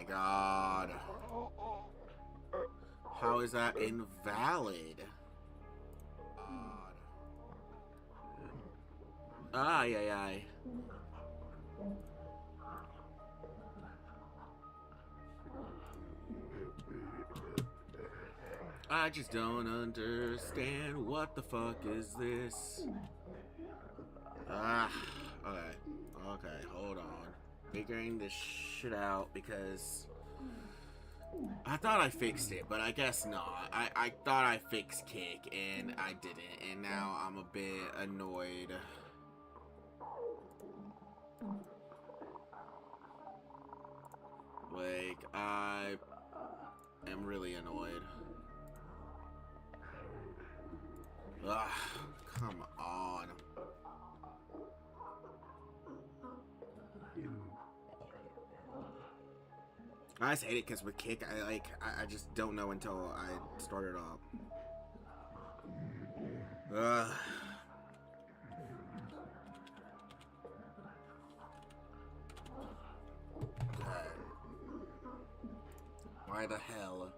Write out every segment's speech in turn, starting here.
god. How is that invalid? God. Ay, ay, ay. I just don't understand. What the fuck is this? Ah, okay. Okay, hold on. Figuring this shit out because I thought I fixed it, but I guess not. I thought I fixed kick and I didn't, and now I'm a bit annoyed. Like, I am really annoyed. Ugh, come on. I just hate it because with kick, I just don't know until I start it up. Ugh. God. Why the hell?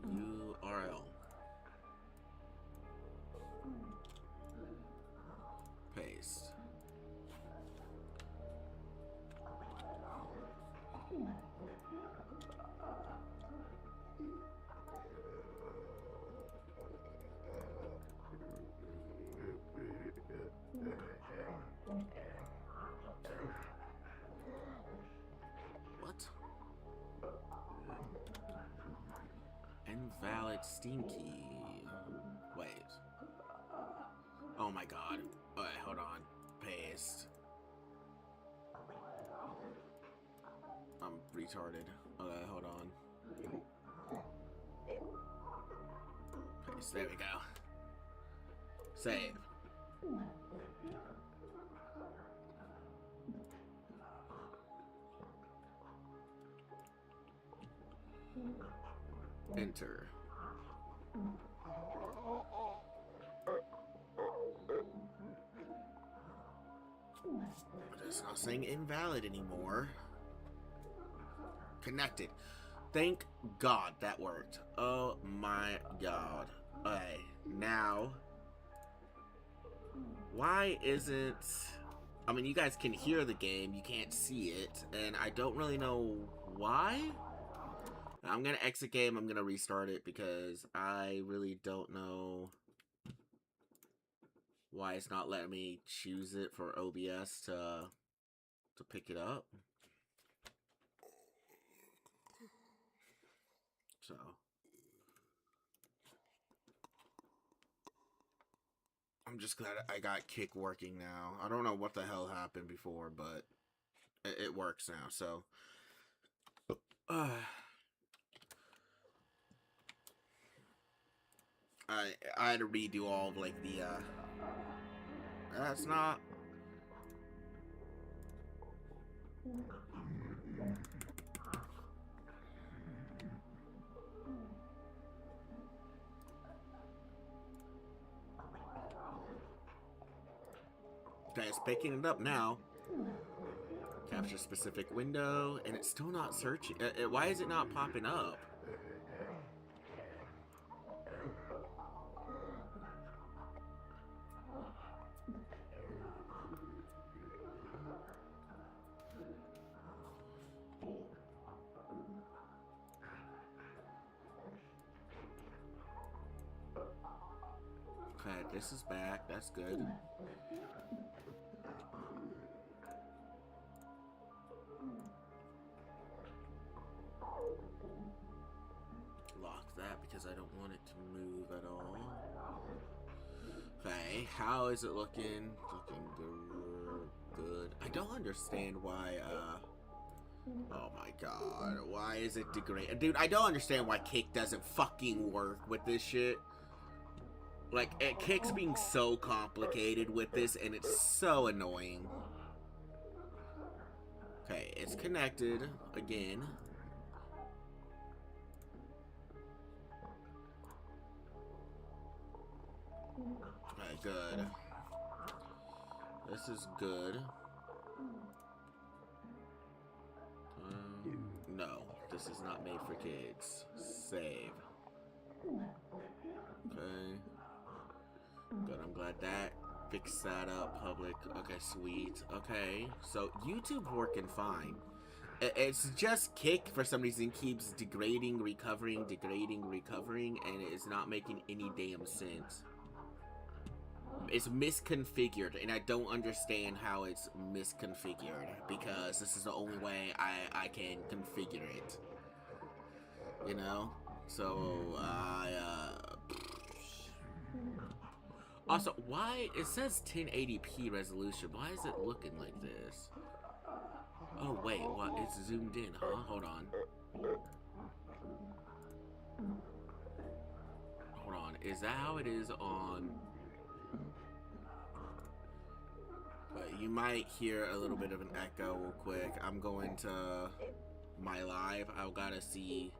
URL. Paste. What? Invalid Steam key. Wait. Oh my god. Alright, hold on. Paste. I'm retarded. Okay, hold on. Paste. There we go. Save. Enter. It's not saying invalid anymore. Connected. Thank God that worked. Oh my god. Okay, now. Why isn't... I mean, you guys can hear the game, you can't see it, and I don't really know why. I'm gonna exit game, I'm gonna restart it because I really don't know why it's not letting me choose it for OBS to pick it up. So I'm just glad I got kick working now. I don't know what the hell happened before, but it works now. So I had to redo all of like the that's not. Okay, it's picking it up now. Capture specific window, and it's still not searching. Why is it not popping up? Okay, this is back. That's good. Lock that because I don't want it to move at all. Okay, how is it looking? Looking good. I don't understand why, oh my god, why is it degraded? Dude, I don't understand why kick doesn't fucking work with this shit. Like, kick's being so complicated with this, and it's so annoying. Okay, it's connected again. Okay, good. This is good. No, this is not made for kids. Save. Okay. Good, I'm glad that fixed that up. Public. Okay, sweet. Okay, so YouTube's working fine. It's just Kick, for some reason, keeps degrading, recovering, and it's not making any damn sense. It's misconfigured, and I don't understand how it's misconfigured, because this is the only way I can configure it. You know? So, also, why, it says 1080p resolution, why is it looking like this? Oh, wait, what, it's zoomed in, huh? Hold on. Hold on, is that how it is on... But you might hear a little bit of an echo real quick. I'm going to my live. I've got to see.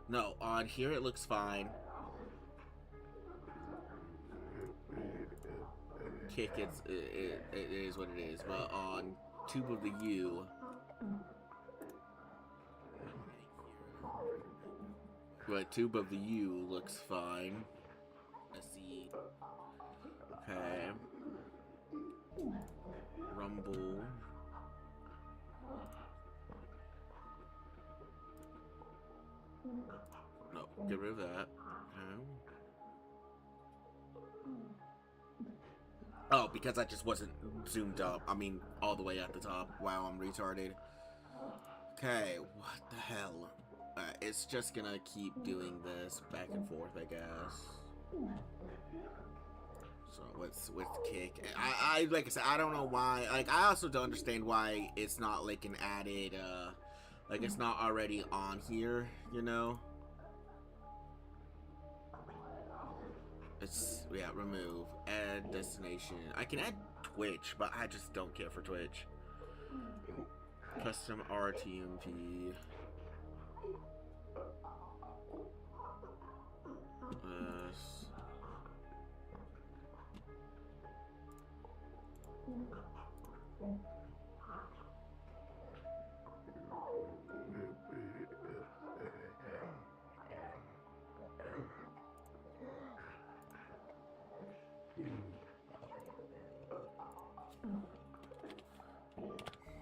No, on here it looks fine. Kick, it is what it is. But on Tube of the U, but Tube of the U looks fine. Let's see. Okay. Rumble. No, get rid of that. Okay. Oh, because I just wasn't zoomed up. I mean, all the way at the top. Wow, I'm retarded. Okay, what the hell? It's just gonna keep doing this back and forth, I guess. So with Kick, I like I said, I don't know why. Like, I also don't understand why it's not like an added, like it's not already on here, you know? It's, yeah, remove, add destination. I can add Twitch, but I just don't care for Twitch. Custom RTMP.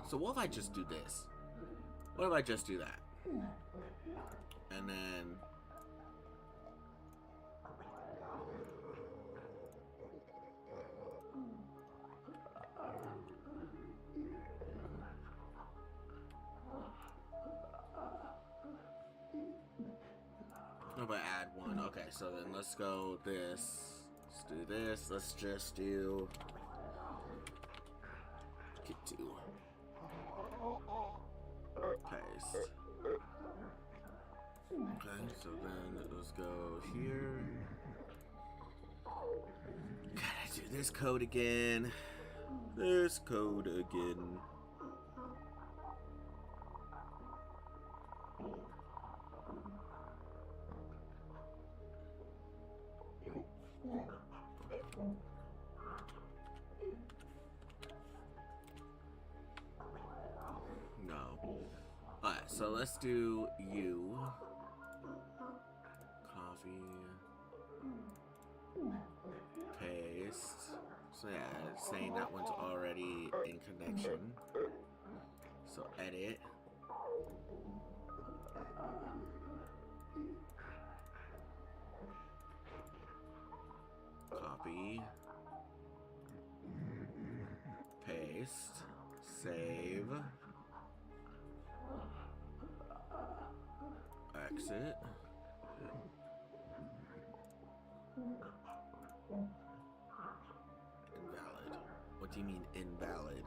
So what if I just do this? What if I just do that? And then... What if I add one? Okay, so then let's go this. Let's do this. Let's just do... Get to... Paste. Okay, so then let's go here. Gotta do this code again. This code again. Alright, so let's do you. Copy. Paste. So yeah, it's saying that one's already in connection. So edit. Copy. Paste. Save. Exit. Invalid. What do you mean invalid?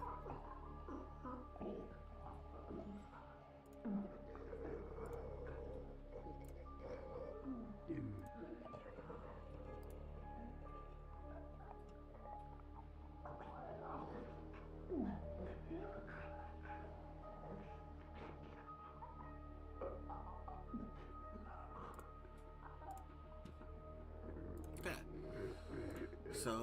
So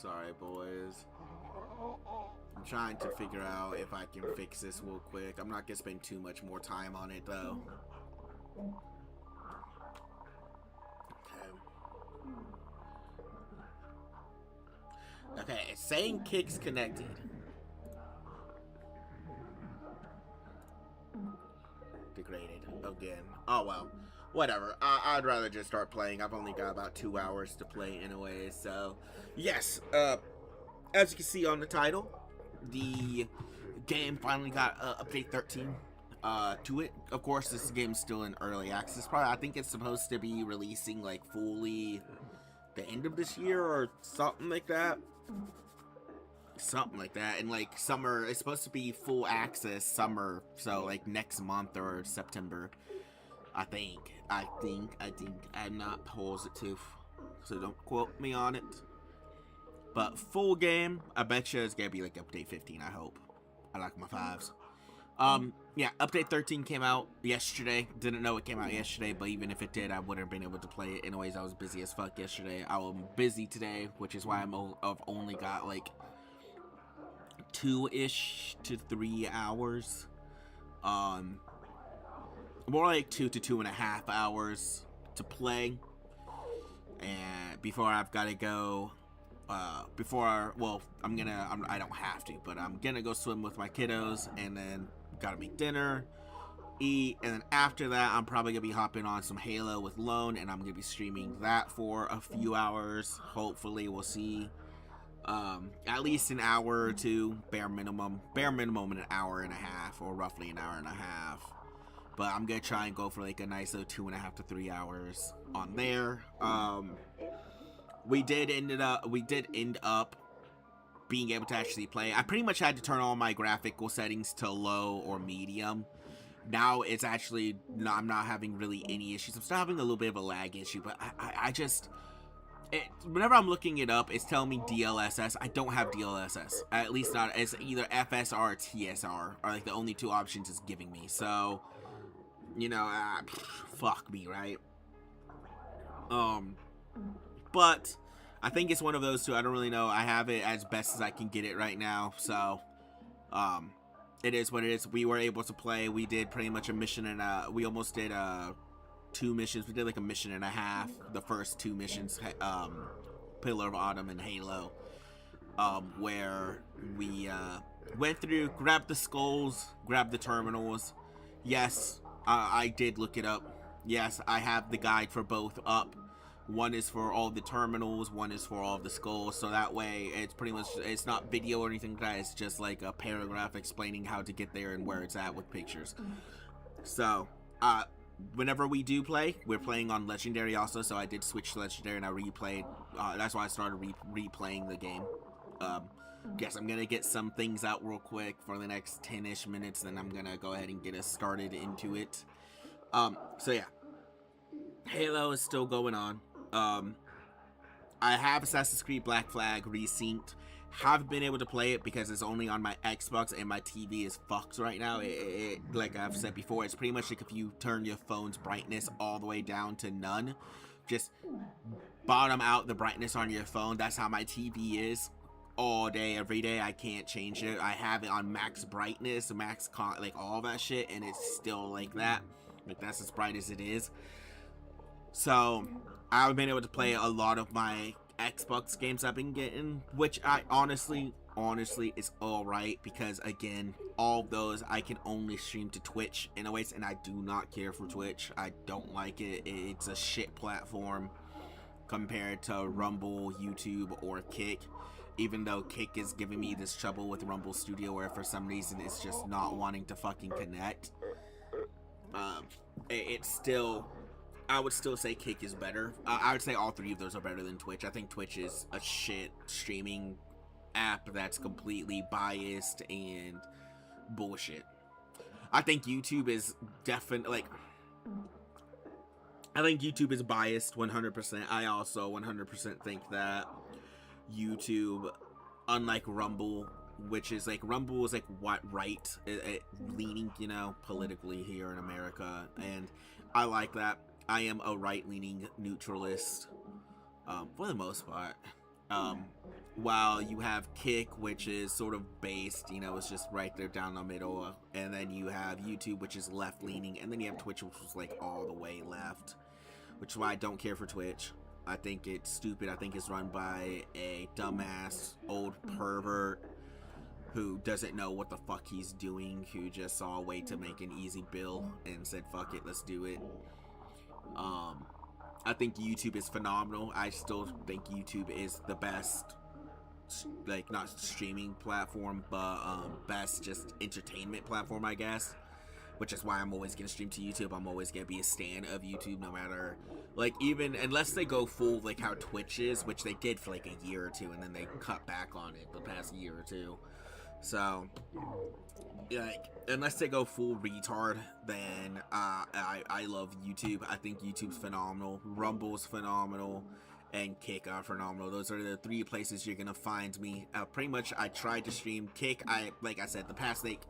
Sorry, boys. I'm trying to figure out if I can fix this real quick. I'm not gonna spend too much more time on it, though. Okay, it's saying Kick's connected. Degraded again. Oh well, whatever. I'd rather just start playing. I've only got about 2 hours to play anyway, so yes. As you can see on the title, the game finally got update 13 to it. Of course, this game's still in early access. Probably, I think it's supposed to be releasing like fully the end of this year or something like that. Something like that. And like summer, it's supposed to be full access summer, so like next month or September. I think. I'm not positive, so don't quote me on it. But full game, I bet you it's gonna be like update 15, I hope. I like my fives. Yeah, update 13 came out yesterday. Didn't know it came out yesterday, but even if it did, I wouldn't have been able to play it. Anyways, I was busy as fuck yesterday. I was busy today, which is why I've only got like 2-ish to 3 hours. More like 2 to 2.5 hours to play. And before I've got to go, I don't have to, but I'm gonna go swim with my kiddos, and then gotta make dinner, eat, and then after that, I'm probably gonna be hopping on some Halo with Lone, and I'm gonna be streaming that for a few hours. Hopefully, we'll see. At least an hour or two, bare minimum an hour and a half, or roughly an hour and a half. But I'm gonna try and go for like a nice 2.5 to 3 hours on there. We did end up being able to actually play. I pretty much had to turn all my graphical settings to low or medium. Now it's actually I'm not having really any issues. I'm still having a little bit of a lag issue, but I just whenever I'm looking it up, it's telling me DLSS. I don't have DLSS. At least not. It's either FSR or TSR are like the only two options it's giving me. So, you know, fuck me, right? But I think it's one of those two. I don't really know. I have it as best as I can get it right now. So, it is what it is. We were able to play. We did pretty much a mission, and we almost did 2 missions. We did like a mission and a half. The first 2 missions, Pillar of Autumn and Halo, where we went through, grabbed the skulls, grabbed the terminals. Yes, I did look it up. Yes, I have the guide for both up. One is for all the terminals, one is for all of the skulls, so that way it's pretty much, it's not video or anything like that, it's just like a paragraph explaining how to get there and where it's at with pictures. So, whenever we do play, we're playing on Legendary also, so I did switch to Legendary and I replayed, that's why I started replaying the game. Guess I'm gonna get some things out real quick for the next 10-ish minutes, then I'm gonna go ahead and get us started into it. So yeah. Halo is still going on. I have Assassin's Creed Black Flag resynced. Haven't been able to play it because it's only on my Xbox and my TV is fucked right now. Like I've said before, it's pretty much like if you turn your phone's brightness all the way down to none, just bottom out the brightness on your phone. That's how my TV is all day, every day. I can't change it. I have it on max brightness, like all that shit, and it's still like that. Like that's as bright as it is. So, I've been able to play a lot of my Xbox games I've been getting, which I honestly is alright, because again, all of those I can only stream to Twitch anyways, and I do not care for Twitch. I don't like it. It's a shit platform compared to Rumble, YouTube, or Kick. Even though Kick is giving me this trouble with Rumble Studio, where for some reason it's just not wanting to fucking connect. It's still, I would still say Kick is better. I would say all 3 of those are better than Twitch. I think Twitch is a shit streaming app that's completely biased and bullshit. I think YouTube is definitely, like, I think YouTube is biased 100%. I also 100% think that YouTube, unlike Rumble, which is like, Rumble is like what right leaning, you know, politically here in America, and I like that. I am a right-leaning neutralist, for the most part. while you have Kick, which is sort of based, you know, it's just right there down the middle, and then you have YouTube, which is left leaning, and then you have Twitch, which was like all the way left, which is why I don't care for Twitch. I think it's stupid. I think it's run by a dumbass old pervert who doesn't know what the fuck he's doing, who just saw a way to make an easy bill and said, fuck it, let's do it. I think YouTube is phenomenal. I still think YouTube is the best, like, not streaming platform, but best just entertainment platform, I guess. Which is why I'm always gonna stream to YouTube. I'm always gonna be a stan of YouTube, no matter, like, even unless they go full like how Twitch is, which they did for like a year or two, and then they cut back on it the past year or two. So, like, unless they go full retard, then I love YouTube. I think YouTube's phenomenal. Rumble's phenomenal. And Kick are phenomenal. Those are the three places you're gonna find me. Pretty much, I tried to stream Kick. Like I said, the past like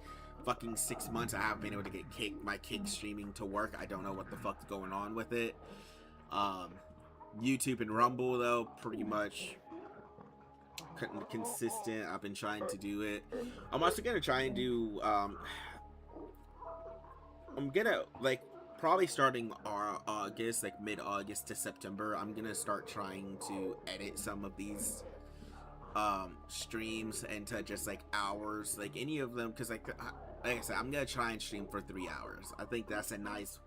fucking 6 months, I haven't been able to get my Kick streaming to work. I don't know what the fuck's going on with it. YouTube and Rumble though, pretty much consistent. I've been trying to do it. I'm also gonna try and do. I'm gonna like. Probably starting August, like mid-August to September, I'm gonna start trying to edit some of these streams into just like hours, like any of them, because like I said, I'm gonna try and stream for 3 hours. I think that's a nice,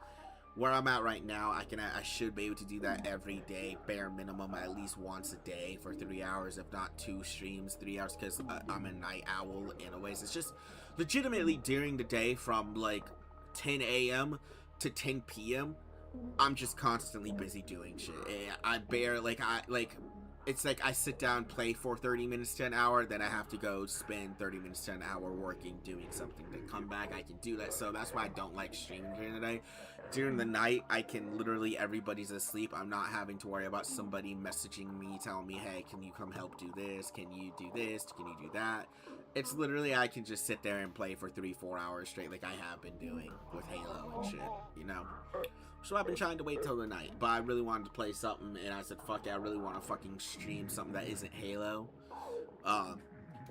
where I'm at right now. I should be able to do that every day, bare minimum, at least once a day for 3 hours, if not 2 streams, 3 hours, because I'm a night owl anyways. It's just legitimately during the day from like 10 a.m. to 10 p.m. I'm just constantly busy doing shit. It's like I sit down, play for 30 minutes to an hour, then I have to go spend 30 minutes to an hour working, doing something, then come back. I can do that. So that's why I don't like streaming during the day. During the night, I can literally, everybody's asleep. I'm not having to worry about somebody messaging me, telling me, hey, can you come help do this? Can you do this? Can you do that? It's literally, I can just sit there and play for 3-4 hours straight, like I have been doing with Halo and shit, you know? So I've been trying to wait till the night, but I really wanted to play something, and I said, fuck it, I really want to fucking stream something that isn't Halo.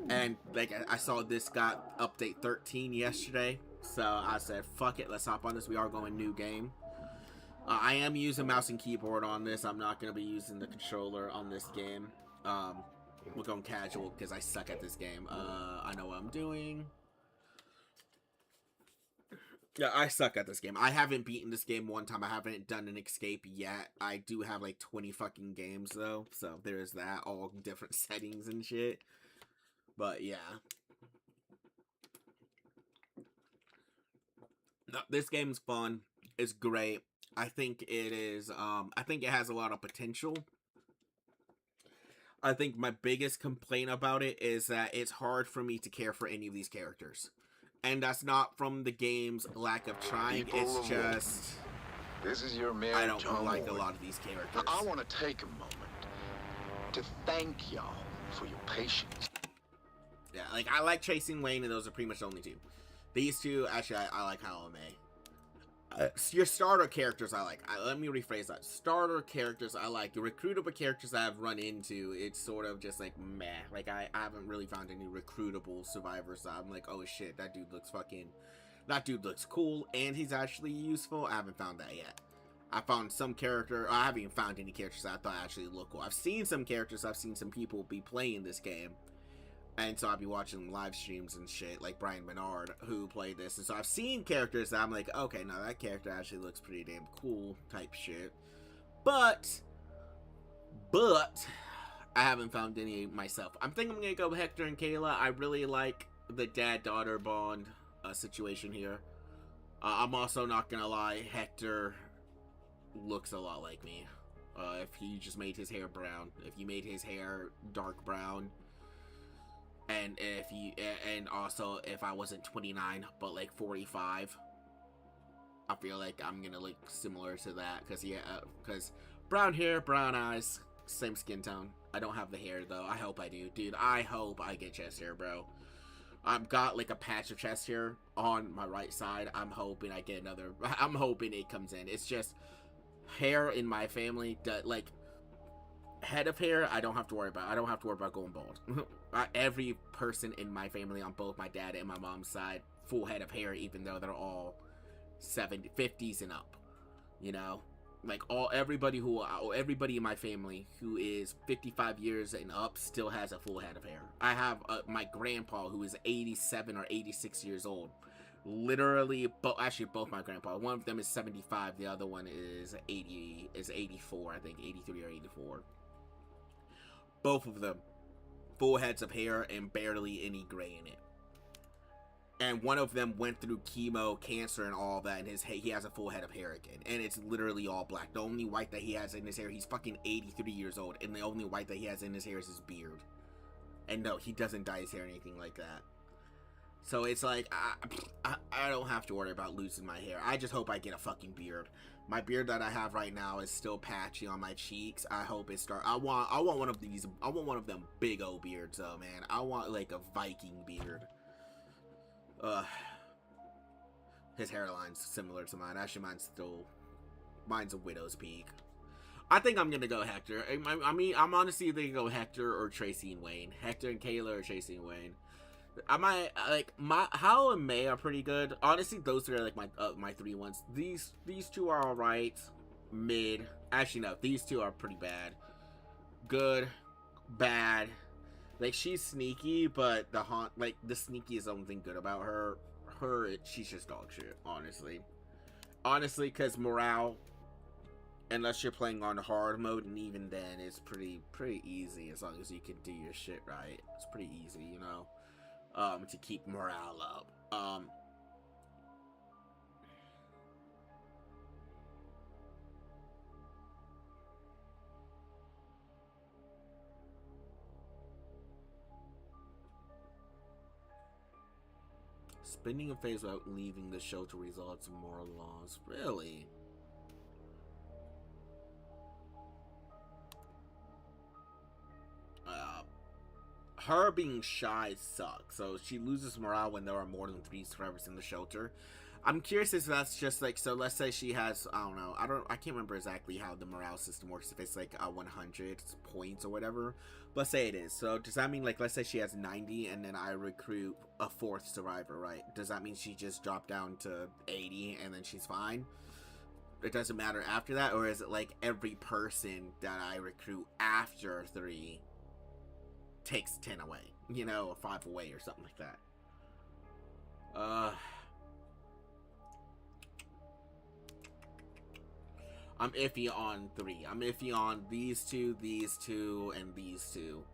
And, like, I saw this got update 13 yesterday, so I said, fuck it, let's hop on this. We are going new game. I am using mouse and keyboard on this. I'm not going to be using the controller on this game. We're going casual because I suck at this game. I know what I'm doing. Yeah, I suck at this game. I haven't beaten this game one time. I haven't done an escape yet. I do have like 20 fucking games though. So there's that. All different settings and shit. But yeah. No, this game's fun. It's great. I think it is, I think it has a lot of potential. I think my biggest complaint about it is that it's hard for me to care for any of these characters. And that's not from the game's lack of trying, it's just... This is your mayor, I don't like a lot of these characters. I want to take a moment to thank y'all for your patience. Yeah, like, I like Chasing Wayne, and those are pretty much the only two. These two, actually, I like Halame. Your starter characters I like. Let me rephrase that. Starter characters I like. The recruitable characters I've run into, it's sort of just like meh. Like I haven't really found any recruitable survivors that I'm like, oh shit, that dude looks cool and he's actually useful. I haven't found that yet. I found some character, I haven't even found any characters that I thought actually look cool. I've seen some characters, I've seen some people be playing this game. And so I'll be watching live streams and shit, like Brian Menard, who played this. And so I've seen characters that I'm like, okay, now that character actually looks pretty damn cool, type shit. But, I haven't found any myself. I'm thinking I'm gonna go with Hector and Kayla. I really like the dad-daughter bond situation here. I'm also not gonna lie, Hector looks a lot like me. If he just made his hair brown, if you made his hair dark brown, and also if I wasn't 29 but like 45, I feel like I'm gonna look similar to that, because brown hair, brown eyes, same skin tone. I don't have the hair though. I hope I do, dude. I hope I get chest hair, bro. I've got like a patch of chest hair on my right side. I'm hoping I get another. I'm hoping it comes in. It's just hair in my family, like Head of hair, I don't have to worry about. I don't have to worry about going bald. Every person in my family on both my dad and my mom's side, full head of hair, even though they're all 50s and up. You know, like everybody in my family who is 55 years and up still has a full head of hair. I have my grandpa who is 87 or 86 years old. Literally, actually both my grandpa. One of them is 75. The other one is 84. I think 83 or 84. Both of them, full heads of hair and barely any gray in it. And one of them went through chemo, cancer, and all that, and he has a full head of hair again. And it's literally all black. The only white that he has in his hair, he's fucking 83 years old, and the only white that he has in his hair is his beard. And no, he doesn't dye his hair or anything like that. So it's like, I don't have to worry about losing my hair. I just hope I get a fucking beard. My beard that I have right now is still patchy on my cheeks. I hope it I want one of these. I want one of them big old beards, though, man. I want like a Viking beard. His hairline's similar to mine. Actually, mine's a widow's peak. I think I'm gonna go Hector. I mean, I'm honestly thinking go Hector or Tracy and Wayne. Hector and Kayla or Tracy and Wayne. I might like Hal and May are pretty good. Honestly, those three are like my three ones. These two are all right, mid. Actually, no, these two are pretty bad. Good, bad. Like she's sneaky, but the sneaky is the only thing good about her. She's just dog shit. Honestly, because morale, unless you're playing on hard mode, and even then, it's pretty easy as long as you can do your shit right. It's pretty easy, you know. To keep morale up. Spending a phase without leaving the shelter results in moral loss. Really? Her being shy sucks. So she loses morale when there are more than 3 survivors in the shelter. I'm curious if that's just like, so let's say she has, I don't know, I can't remember exactly how the morale system works, if it's like 100 points or whatever. But let's say it is. So does that mean, like, let's say she has 90 and then I recruit a 4th survivor, right? Does that mean she just dropped down to 80 and then she's fine? It doesn't matter after that? Or is it like every person that I recruit after 3 takes 10 away, you know, or 5 away or something like that? I'm iffy on 3. I'm iffy on these two, and these two.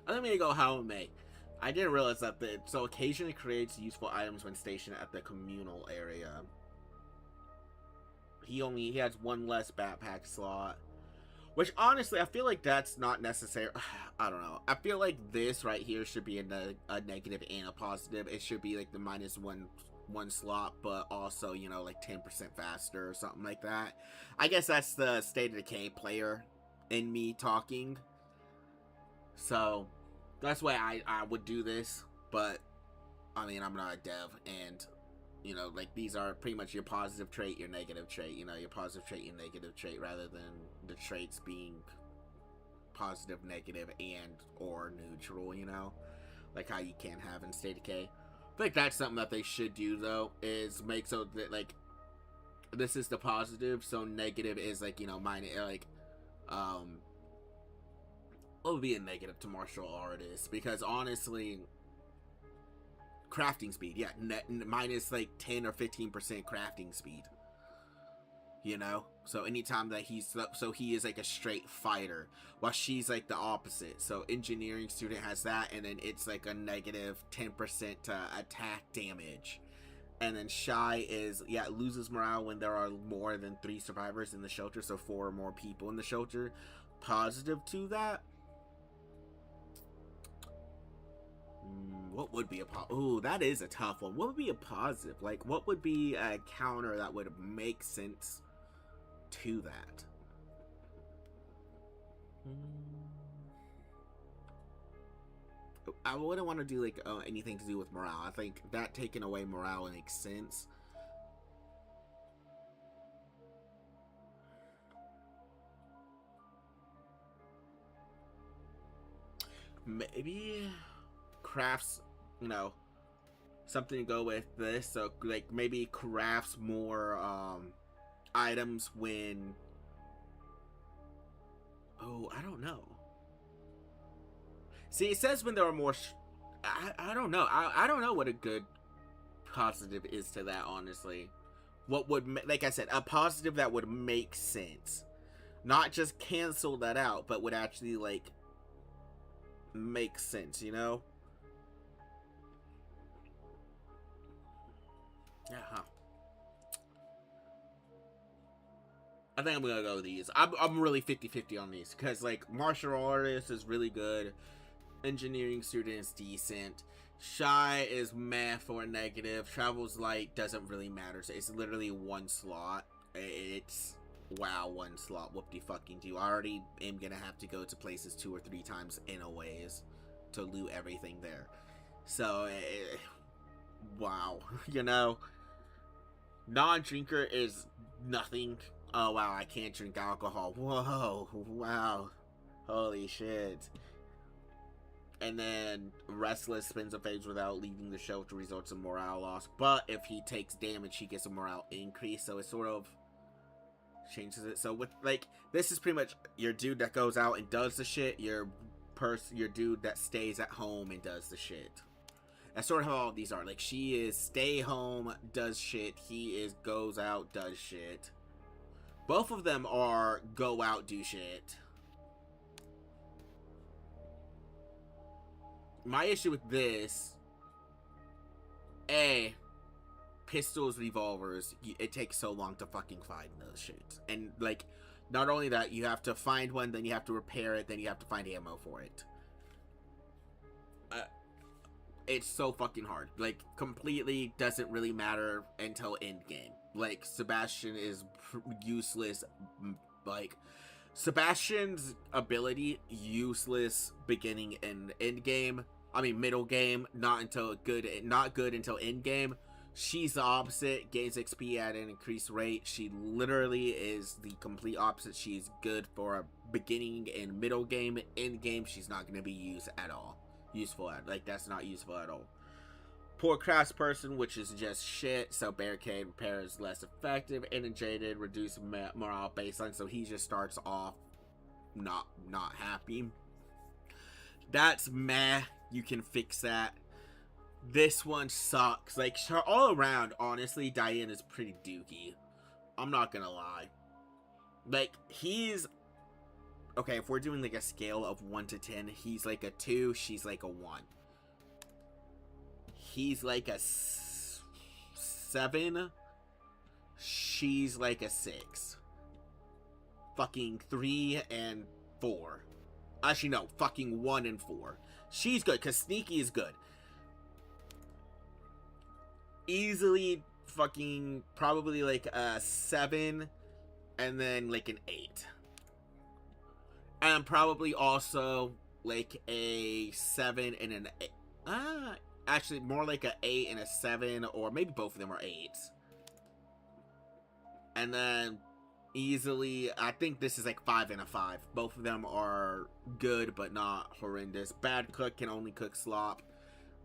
Let me go how it may. I didn't realize that so occasionally creates useful items when stationed at the communal area. He has 1 less backpack slot. Which honestly, I feel like that's not necessary. I don't know. I feel like this right here should be a negative and a positive. It should be like the -1 slot, but also, you know, like 10% faster or something like that. I guess that's the State of Decay player in me talking. So that's why I would do this, but I mean, I'm not a dev, and you know, like, these are pretty much your positive trait, your negative trait, you know, your positive trait, your negative trait, rather than the traits being positive, negative, and or neutral, you know, like how you can have in State of Decay. I think that's something that they should do, though, is make so that, like, this is the positive, so negative is, like, you know, mine, like, what would be a negative to martial artists? Because honestly, crafting speed, yeah, minus like 10 or 15% crafting speed, you know. So anytime that he is like a straight fighter, while she's like the opposite. So engineering student has that, and then it's like a negative 10% to attack damage, And then Shy is, yeah, loses morale when there are more than 3 survivors in the shelter, so 4 or more people in the shelter. Positive to that. What would be a ooh, that is a tough one. What would be a positive? Like, what would be a counter that would make sense to that? I wouldn't want to do like anything to do with morale. I think that taking away morale makes sense. Maybe crafts, you know, something to go with this. So like maybe crafts more items when, oh, I don't know. See, it says when there are more I don't know. I don't know what a good positive is to that, honestly. What would, like I said, a positive that would make sense. Not just cancel that out, but would actually, like, make sense, you know? Yeah, huh. I think I'm gonna go with these. I'm really 50-50 on these, because, like, martial artist is really good. Engineering student is decent. Shy is meh for a negative. Travels light doesn't really matter. So it's literally 1 slot. It's, wow, 1 slot. Whoop-de-fucking-do. I already am gonna have to go to places 2 or 3 times in a ways to loot everything there. So, wow. You know? Non-drinker is nothing. Oh, wow, I can't drink alcohol. Whoa, wow. Holy shit. And then Restless spends a phase without leaving the shelter, results in morale loss. But if he takes damage, he gets a morale increase. So it sort of changes it. So with, like, this is pretty much your dude that goes out and does the shit. Your dude that stays at home and does the shit. That's sort of how all these are. Like, she is stay home, does shit. He is goes out, does shit. Both of them are go out, do shit. My issue with this, pistols, revolvers, it takes so long to fucking find those shits. And, like, not only that, you have to find one, then you have to repair it, then you have to find ammo for it. It's so fucking hard. Like, completely doesn't really matter until endgame. Like, Sebastian is useless, like... Sebastian's ability, useless beginning and end game. I mean, middle game, not good until end game. She's the opposite, gains XP at an increased rate. She literally is the complete opposite. She's good for a beginning and middle game. End game, she's not going to be used at all. That's not useful at all. Poor craftsperson, which is just shit, so barricade repair is less effective. Inundated, reduce morale baseline, so he just starts off not happy. That's meh. You can fix that. This one sucks. Like, all around, honestly, Diane is pretty dookie. I'm not gonna lie. Like, he's... Okay, if we're doing, like, a scale of 1 to 10, he's like a 2, she's like a 1. He's like a 7. She's like a 6. Fucking 3 and 4. Actually, no. Fucking 1 and 4. She's good, because Sneaky is good. Easily fucking probably like a 7 and then like an 8. And probably also like a 7 and an 8. Actually, more like an 8 and a 7, or maybe both of them are 8s. And then, easily, I think this is like 5 and a 5. Both of them are good, but not horrendous. Bad cook can only cook slop.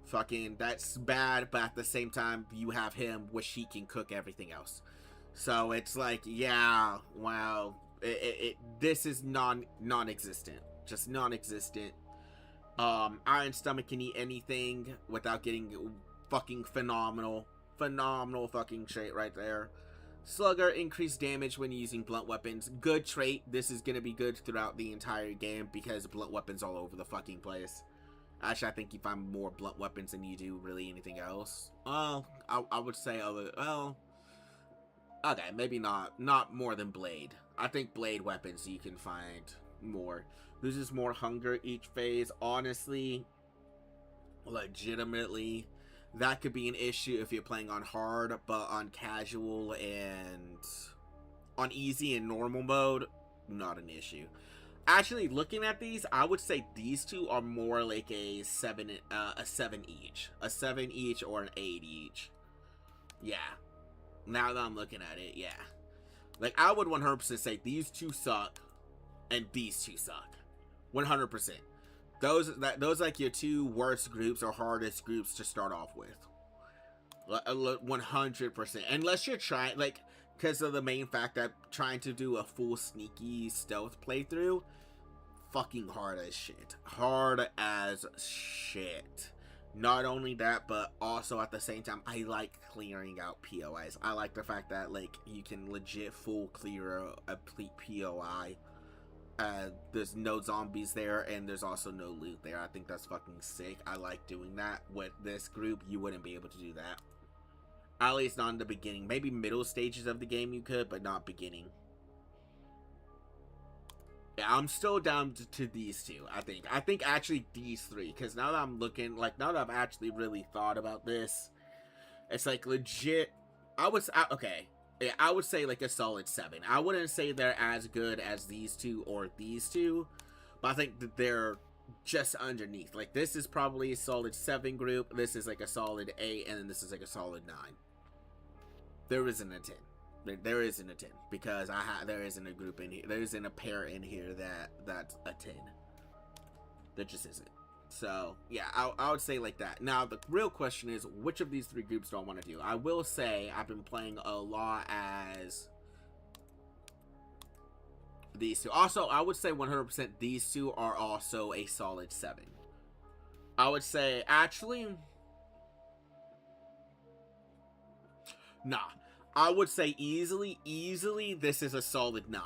Fucking, that's bad, but at the same time, you have him, which he can cook everything else. So, it's like, yeah, wow. This is non-existent. Just non-existent. Iron Stomach can eat anything without getting fucking phenomenal fucking trait right there. Slugger, increased damage when using blunt weapons. Good trait. This is gonna be good throughout the entire game because blunt weapons all over the fucking place. Actually, I think you find more blunt weapons than you do really anything else. Well, I would say other. Well, okay, maybe not more than blade. I think blade weapons you can find more. Loses more hunger each phase. Honestly, legitimately, that could be an issue if you're playing on hard, but on casual and on easy and normal mode, not an issue. Actually, looking at these, I would say these two are more like a seven each, a 7 each or an 8 each. Yeah. Now that I'm looking at it, yeah. Like, I would 100% say these two suck, and these two suck. 100%. Those like your two worst groups or hardest groups to start off with. 100%. Unless you're trying, like, because of the main fact that trying to do a full sneaky stealth playthrough, fucking hard as shit. Hard as shit. Not only that, but also at the same time, I like clearing out POIs. I like the fact that, like, you can legit full clear a POI. There's no zombies there, and there's also no loot there. I think that's fucking sick. I like doing that. With this group, you wouldn't be able to do that. At least not in the beginning. Maybe middle stages of the game you could, but not beginning. Yeah, I'm still down to these two, I think. I think actually these three, because now that I'm looking, like, now that I've actually really thought about this, it's like legit, okay, yeah, I would say like a solid 7. I wouldn't say they're as good as these two or these two, but I think that they're just underneath. Like, this is probably a solid 7 group, this is like a solid 8, and then this is like a solid 9. There isn't a 10. There isn't a 10 because there isn't a group in here. There isn't a pair in here that's a 10. There just isn't. So yeah, I would say like that. Now the real question is, which of these 3 groups do I want to do? I will say I've been playing a lot as these two. Also, I would say 100% these two are also a solid 7. I would say actually, nah. I would say easily, this is a solid 9.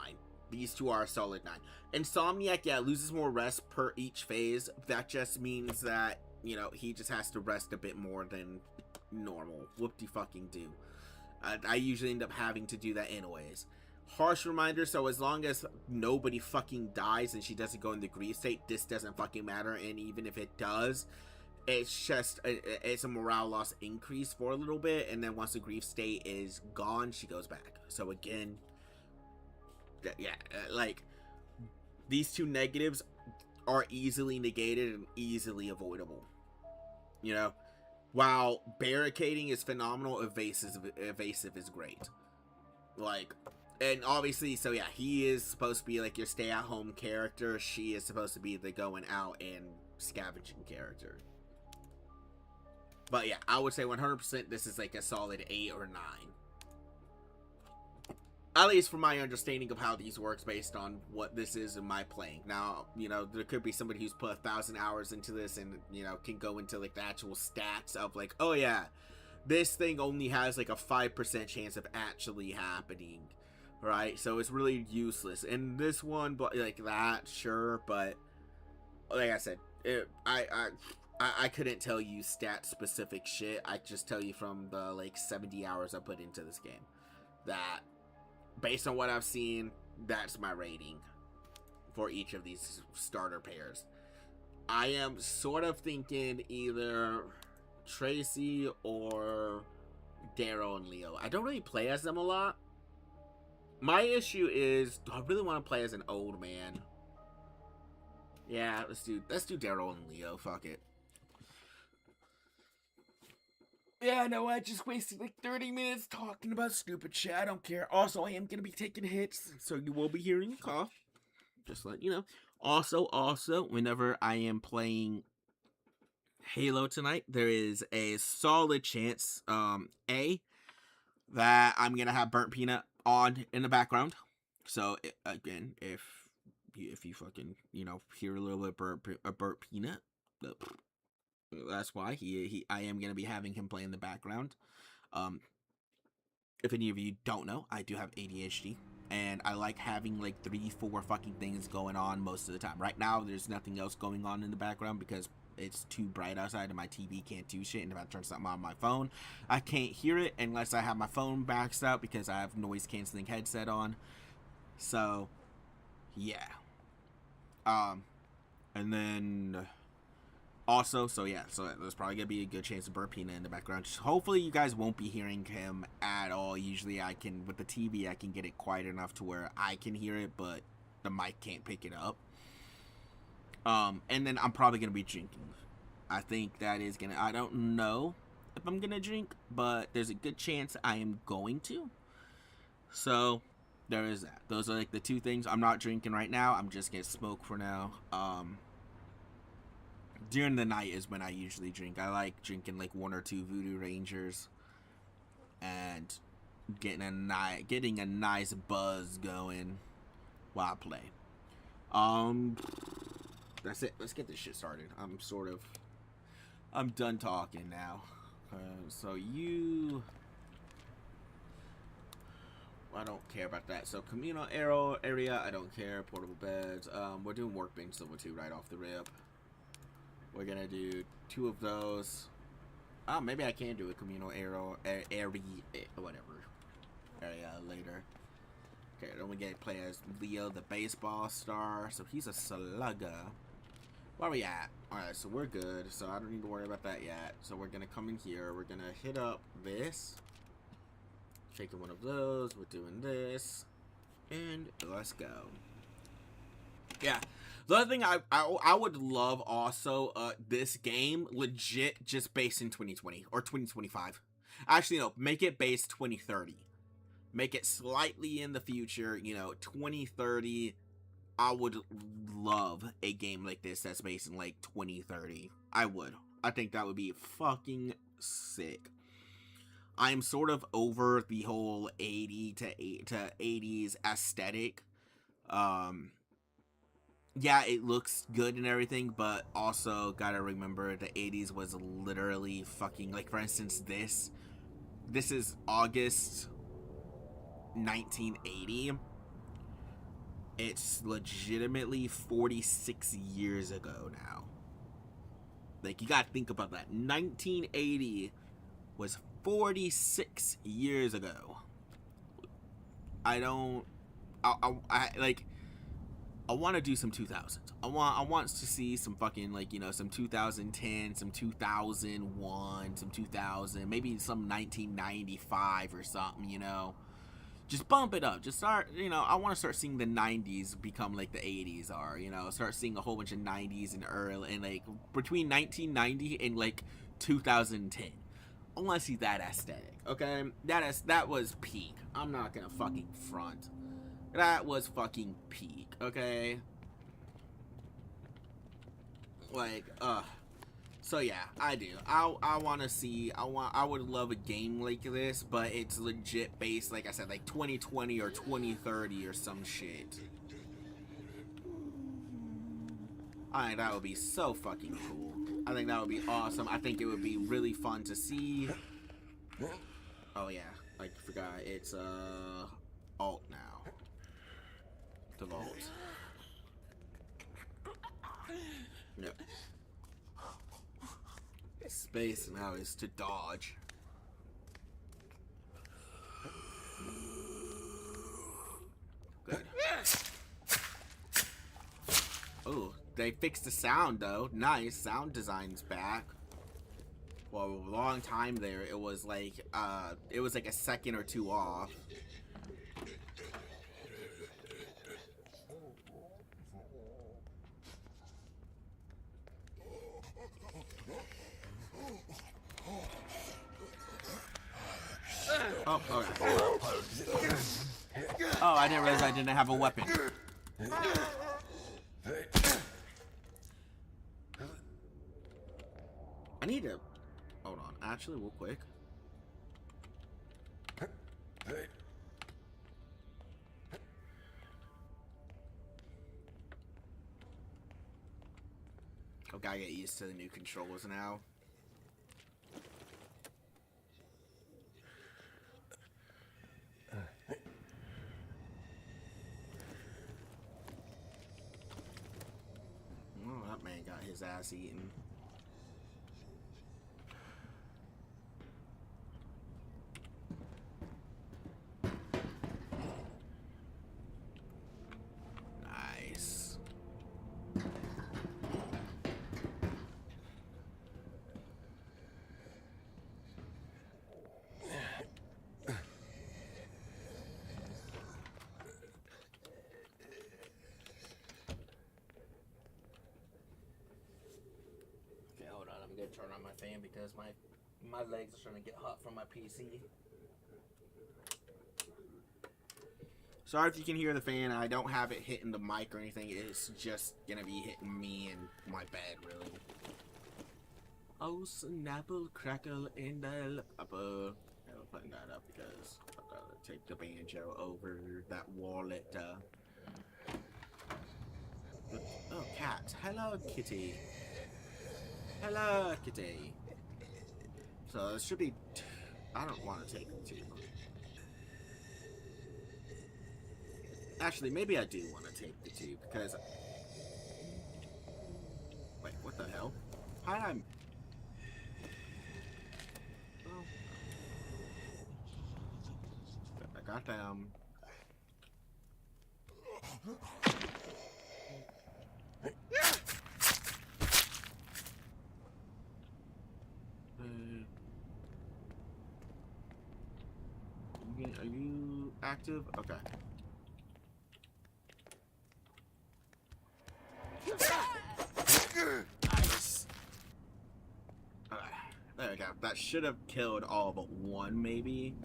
These two are a solid 9. Insomniac, yeah, loses more rest per each phase. That just means that, you know, he just has to rest a bit more than normal. Whoop-de-fucking-do. I usually end up having to do that anyways. Harsh reminder, so as long as nobody fucking dies and she doesn't go in the grief state, this doesn't fucking matter. And even if it does, it's just it's a morale loss increase for a little bit, and then once the grief state is gone, she goes back. So again, yeah, like, these two negatives are easily negated and easily avoidable, you know. While barricading is phenomenal, evasive is great. Like, and obviously, so yeah, he is supposed to be like your stay-at-home character. She is supposed to be the going out and scavenging character. But yeah, I would say 100% this is like a solid 8 or 9. At least from my understanding of how these works based on what this is in my playing. Now, you know, there could be somebody who's put 1,000 hours into this and, you know, can go into like the actual stats of like, oh yeah, this thing only has like a 5% chance of actually happening, right? So it's really useless. And this one, but like that, sure, but like I said, I couldn't tell you stat specific shit. I just tell you from the like 70 hours I put into this game that based on what I've seen, that's my rating for each of these starter pairs. I am sort of thinking either Tracy or Daryl and Leo. I don't really play as them a lot. My issue is, do I really want to play as an old man? Yeah, let's do Daryl and Leo. Fuck it. Yeah, no, I just wasted like 30 minutes talking about stupid shit. I don't care. Also, I am going to be taking hits, so you will be hearing a cough. Just let you know. Also, whenever I am playing Halo tonight, there is a solid chance, that I'm going to have Burnt Peanut on in the background. So, again, if you fucking, you know, hear a little bit of Burnt Peanut, that's why I am going to be having him play in the background. If any of you don't know, I do have ADHD, and I like having like 3-4 fucking things going on most of the time. Right now, there's nothing else going on in the background because it's too bright outside and my TV can't do shit. And if I turn something on my phone, I can't hear it unless I have my phone maxed out because I have noise canceling headset on. So, yeah. And then also, so there's probably gonna be a good chance of Burpina in the background. Hopefully you guys won't be hearing him at all. Usually I can, with the TV, I can get it quiet enough to where I can hear it, but the mic can't pick it up. And then I'm probably gonna be drinking. I think that is gonna, I don't know if I'm gonna drink, but there's a good chance I am going to. So there is that. Those are like the two things. I'm not drinking right now. I'm just gonna smoke for now. During the night is when I usually drink. I like drinking like 1 or 2 Voodoo Rangers and getting a nice buzz going while I play. That's it. Let's get this shit started. I'm done talking now. So I don't care about that. So communal area, I don't care. Portable beds. We're doing workbench level 2 right off the rip. We're gonna do 2 of those. Oh, maybe I can do a communal area later. Okay, then we get to play as Leo, the baseball star. So he's a slugger. Where are we at? Alright, so we're good. So I don't need to worry about that yet. So we're gonna come in here. We're gonna hit up this. Taking one of those. We're doing this. And let's go. Yeah. The other thing I would love also, this game legit just based in 2020 or 2025. Actually, no, make it based 2030. Make it slightly in the future, you know, 2030. I would love a game like this that's based in like 2030. I would. I think that would be fucking sick. I'm sort of over the whole 80s aesthetic. Yeah, it looks good and everything, but also gotta remember the 80s was literally fucking, like, for instance, this is August 1980. It's legitimately 46 years ago now. Like, you gotta think about that. 1980 was 46 years ago. I want to do some 2000s. I want to see some fucking, like, you know, some 2010, some 2001, some 2000, maybe some 1995 or something, you know. Just bump it up. Just start, you know, I want to start seeing the 90s become like the 80s are, you know. Start seeing a whole bunch of 90s and early, and like between 1990 and like 2010. I want to see that aesthetic, okay? That was peak. I'm not gonna fucking front. That was fucking peak, okay? Like, so yeah, I do. I want to see, I would love a game like this, but it's legit based, like I said, like 2020 or 2030 or some shit. I think that would be so fucking cool. I think that would be awesome. I think it would be really fun to see. Oh yeah, I forgot. It's, alt now. The vault. No. Space now is to dodge. Good. Oh, they fixed the sound though. Nice. Sound design's back. Well, a long time there, it was like a second or two off. Oh, okay. Oh, I didn't realize I didn't have a weapon. I need to... Hold on. Actually, real quick. I've got to get used to the new controls now. Well, that man got his ass eaten. go turn on my fan because my legs are starting to get hot from my PC. Sorry if you can hear the fan. I don't have it hitting the mic or anything. It's just gonna be hitting me and my bed, really. Oh, snapple, crackle, and the apple. I'm putting that up because I've got to take the banjo over that wallet. Oh, cat. Hello, kitty. Hello, kitty. So it should be. I don't want to take it too much. Actually, maybe I do want to take the two because. Wait, what the hell? How did I? Oh. I got them. Are you active? Okay. Nice. There we go. That should have killed all but one, maybe.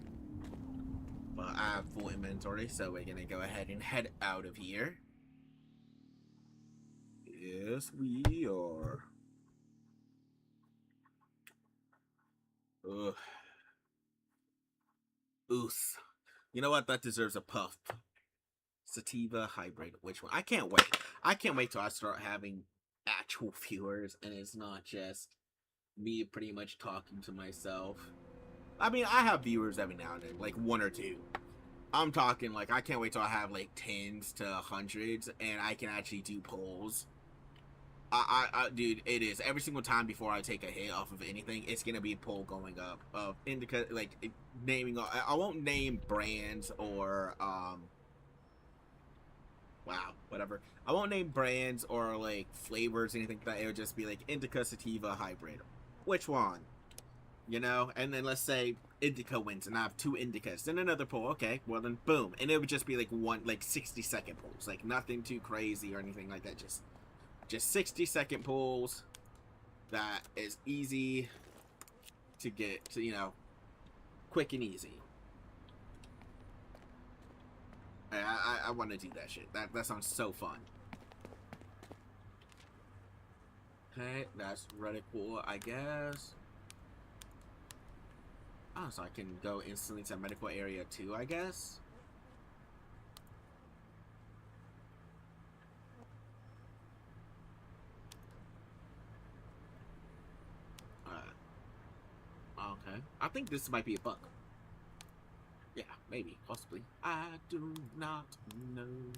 But I have full inventory, so we're gonna go ahead and head out of here. Yes, we are. Ugh. Oof. You know what? That deserves a puff. Sativa hybrid. Which one? I can't wait. I can't wait till I start having actual viewers and it's not just me pretty much talking to myself. I mean, I have viewers every now and then, like one or two. I'm talking like I can't wait till I have like tens to hundreds and I can actually do polls. Dude, it is every single time before I take a hit off of anything, it's gonna be a poll going up of indica, like naming. I won't name brands or wow, whatever. I won't name brands or like flavors, anything like that. It would just be like indica sativa hybrid. Which one? You know, and then let's say indica wins, and I have two indicas. Then another poll. Okay, well then boom, and it would just be like one, like 60-second polls, like nothing too crazy or anything like that. Just 60-second polls that is easy to get to, you know, quick and easy. I want to do that shit. That sounds so fun. Okay, that's really cool, I guess. Oh, so I can go instantly to medical area too, I guess. Okay. I think this might be a bug. Yeah, maybe, possibly. I do not know.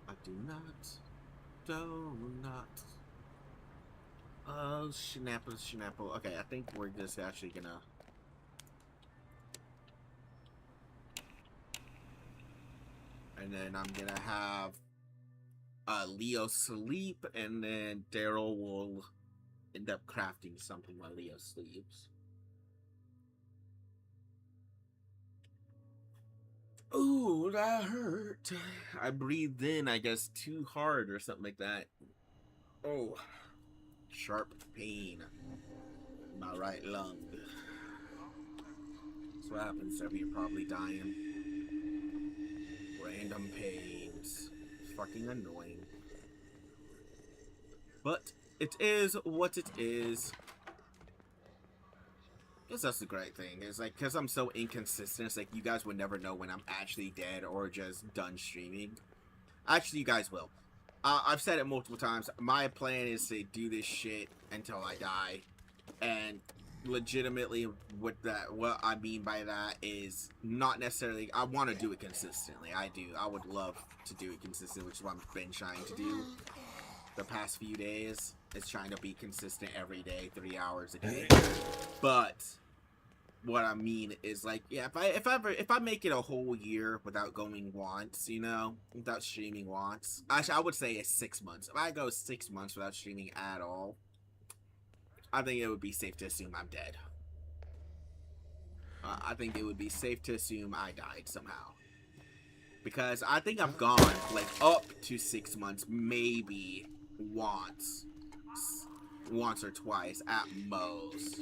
I do not. Oh, Schnapple. Okay, I think we're just actually gonna. And then I'm gonna have Leo sleep, and then Daryl will end up crafting something while Leo sleeps. Ooh, that hurt. I breathed in, I guess, too hard or something like that. Oh, sharp pain in my right lung. That's what happens if you're probably dying. Random pains. Fucking annoying. But it is what it is. I guess that's the great thing. It's like, because I'm so inconsistent, it's like you guys would never know when I'm actually dead or just done streaming. Actually, you guys will. I've said it multiple times. My plan is to do this shit until I die. And legitimately, with that, what I mean by that is not necessarily, I want to do it consistently. I do. I would love to do it consistently, which is what I've been trying to do the past few days. Is trying to be consistent every day, 3 hours a day. But what I mean is, like, yeah, if I make it a whole year without going once, you know, without streaming once, actually I would say it's 6 months. If I go 6 months without streaming at all, I think it would be safe to assume I'm dead. I think it would be safe to assume I died somehow. Because I think I've gone, like, up to 6 months, maybe once. once or twice at most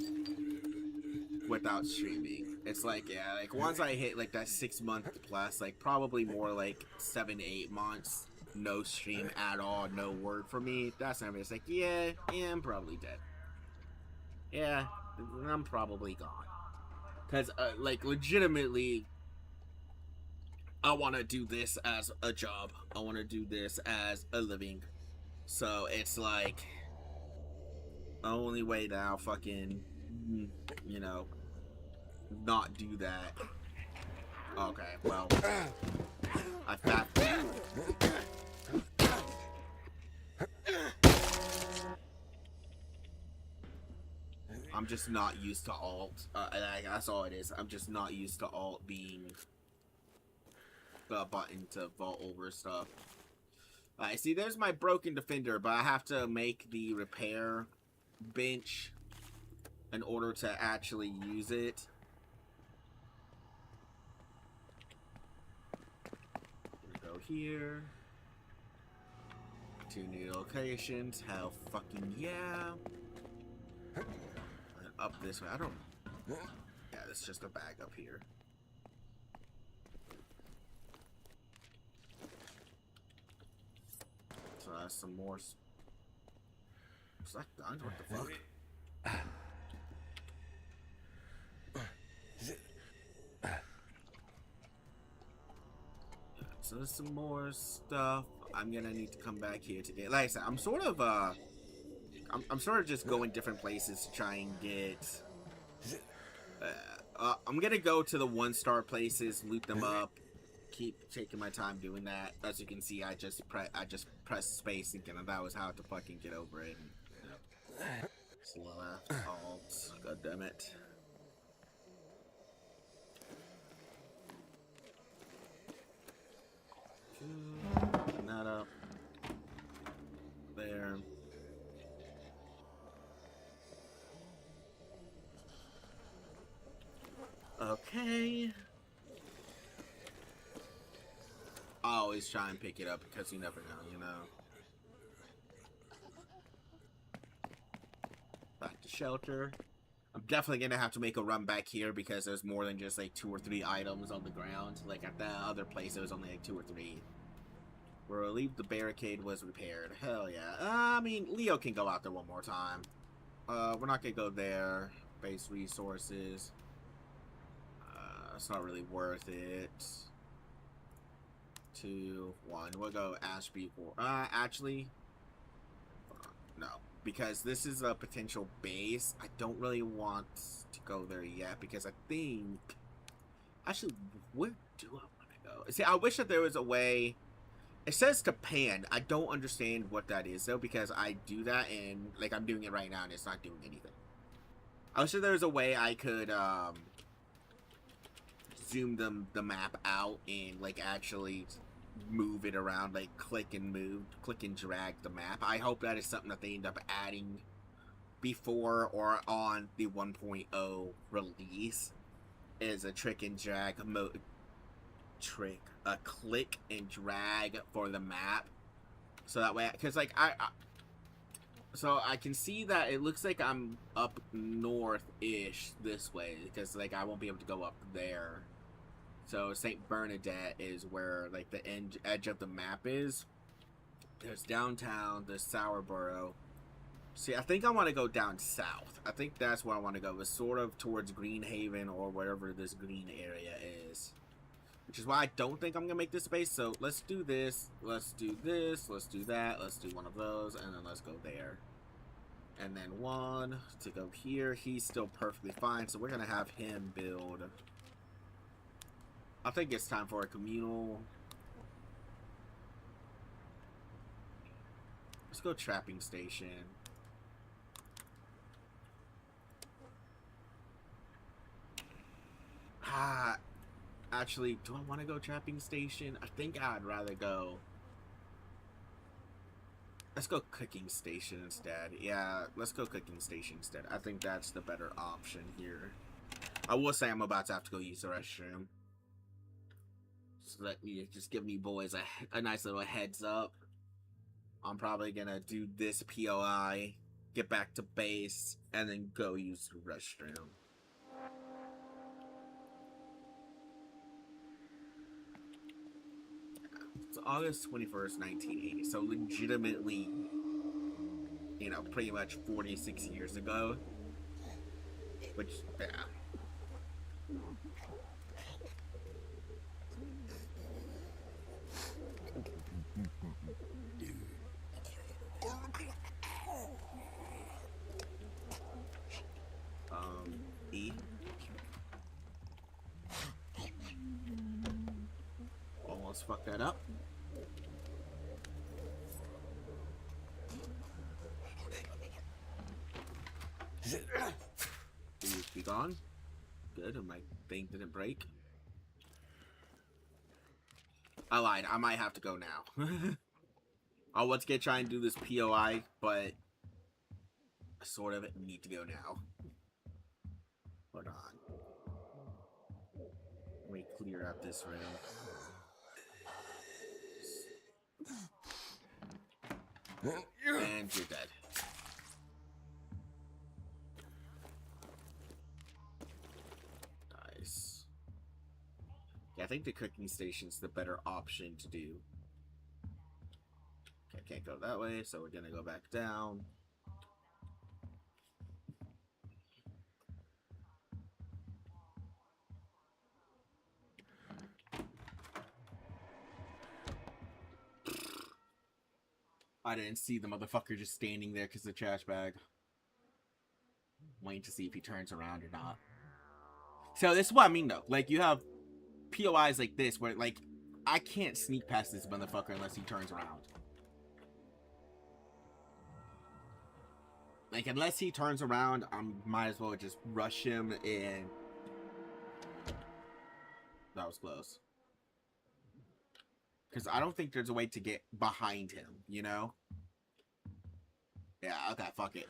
without streaming. It's like, yeah, like once I hit like that 6 month plus, like probably more like 7 to 8 months, no stream at all, no word from me. That's when it's like, yeah, I'm probably dead. Yeah, I'm probably gone. Cause like legitimately, I want to do this as a job. I want to do this as a living. So it's like, only way that I'll fucking, you know, not do that. Okay, well, I fat. I'm just not used to alt. That's all it is. I'm just not used to alt being the button to vault over stuff. Alright, see, there's my broken defender, but I have to make the repair bench in order to actually use it. Go here. 2 new locations. Hell fucking yeah. And up this way. I don't. Yeah, it's just a bag up here. So that's some more. Is that done? What the fuck? So there's some more stuff. I'm gonna need to come back here to get. Like I said, I'm sort of I'm sort of just going different places to try and get. I'm gonna go to the 1-star places, loot them up, keep taking my time doing that. As you can see, I just pressed space, thinking that was how to fucking get over it. Left alt. God damn it. Open that up. There. Okay. I always try and pick it up because you never know, you know. Back to shelter. I'm definitely gonna have to make a run back here because there's more than just like 2 or 3 items on the ground. Like at that other place, there was only like 2 or 3. We're relieved the barricade was repaired. Hell yeah. I mean, Leo can go out there one more time. We're not gonna go there. Base resources. It's not really worth it. 2, 1. We'll go Ashby for. Actually, no, because this is a potential base. I don't really want to go there yet because I think. Actually, where do I want to go? See, I wish that there was a way. It says to pan. I don't understand what that is though, because I do that and like I'm doing it right now and it's not doing anything. I wish that there was a way I could zoom the map out and like actually move it around, like click and drag the map. I hope that is something that they end up adding before or on the 1.0 release, is a click and drag a click and drag for the map, so that way, because like so I can see that it looks like I'm up north-ish this way, because like I won't be able to go up there. So St. Bernadette is where like the edge of the map is. There's downtown, there's Sourborough. See, I think I want to go down south. I think that's where I want to go, is sort of towards Greenhaven or wherever this green area is. Which is why I don't think I'm going to make this space. So let's do this, let's do this, let's do that, let's do one of those, and then let's go there. And then 1 to go here. He's still perfectly fine, so we're going to have him build. I think it's time for a communal. Let's go trapping station. Actually, do I want to go trapping station? I think I'd rather go. Let's go cooking station instead. Yeah, let's go cooking station instead. I think that's the better option here. I will say I'm about to have to go use the restroom. So let me just give me boys a nice little heads up. I'm probably gonna do this POI get back to base, and then go use the restroom. It's August 21st, 1980, so legitimately, you know, pretty much 46 years ago. Which, yeah. E. Almost fucked that up. Please be gone. Good, and my thing didn't break. I lied. I might have to go now. I'll once again try and do this POI, but I sort of need to go now. Hold on. Let me clear up this room. And you're dead. Nice. Yeah, I think the cooking station's the better option to do. Okay, can't go that way, so we're gonna go back down. I didn't see the motherfucker just standing there because of the trash bag. Waiting to see if he turns around or not. So this is what I mean though. Like, you have POIs like this where, like, I can't sneak past this motherfucker unless he turns around. Like, unless he turns around, I might as well just rush him and... That was close. Because I don't think there's a way to get behind him, you know? Yeah, okay, fuck it.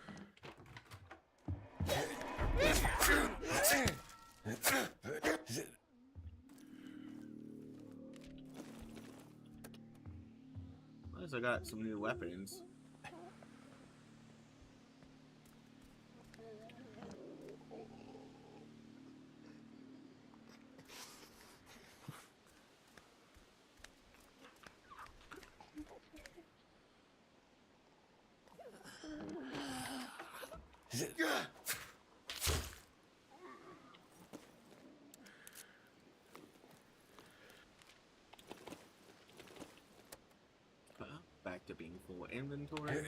At least I got some new weapons. Back to being full inventory.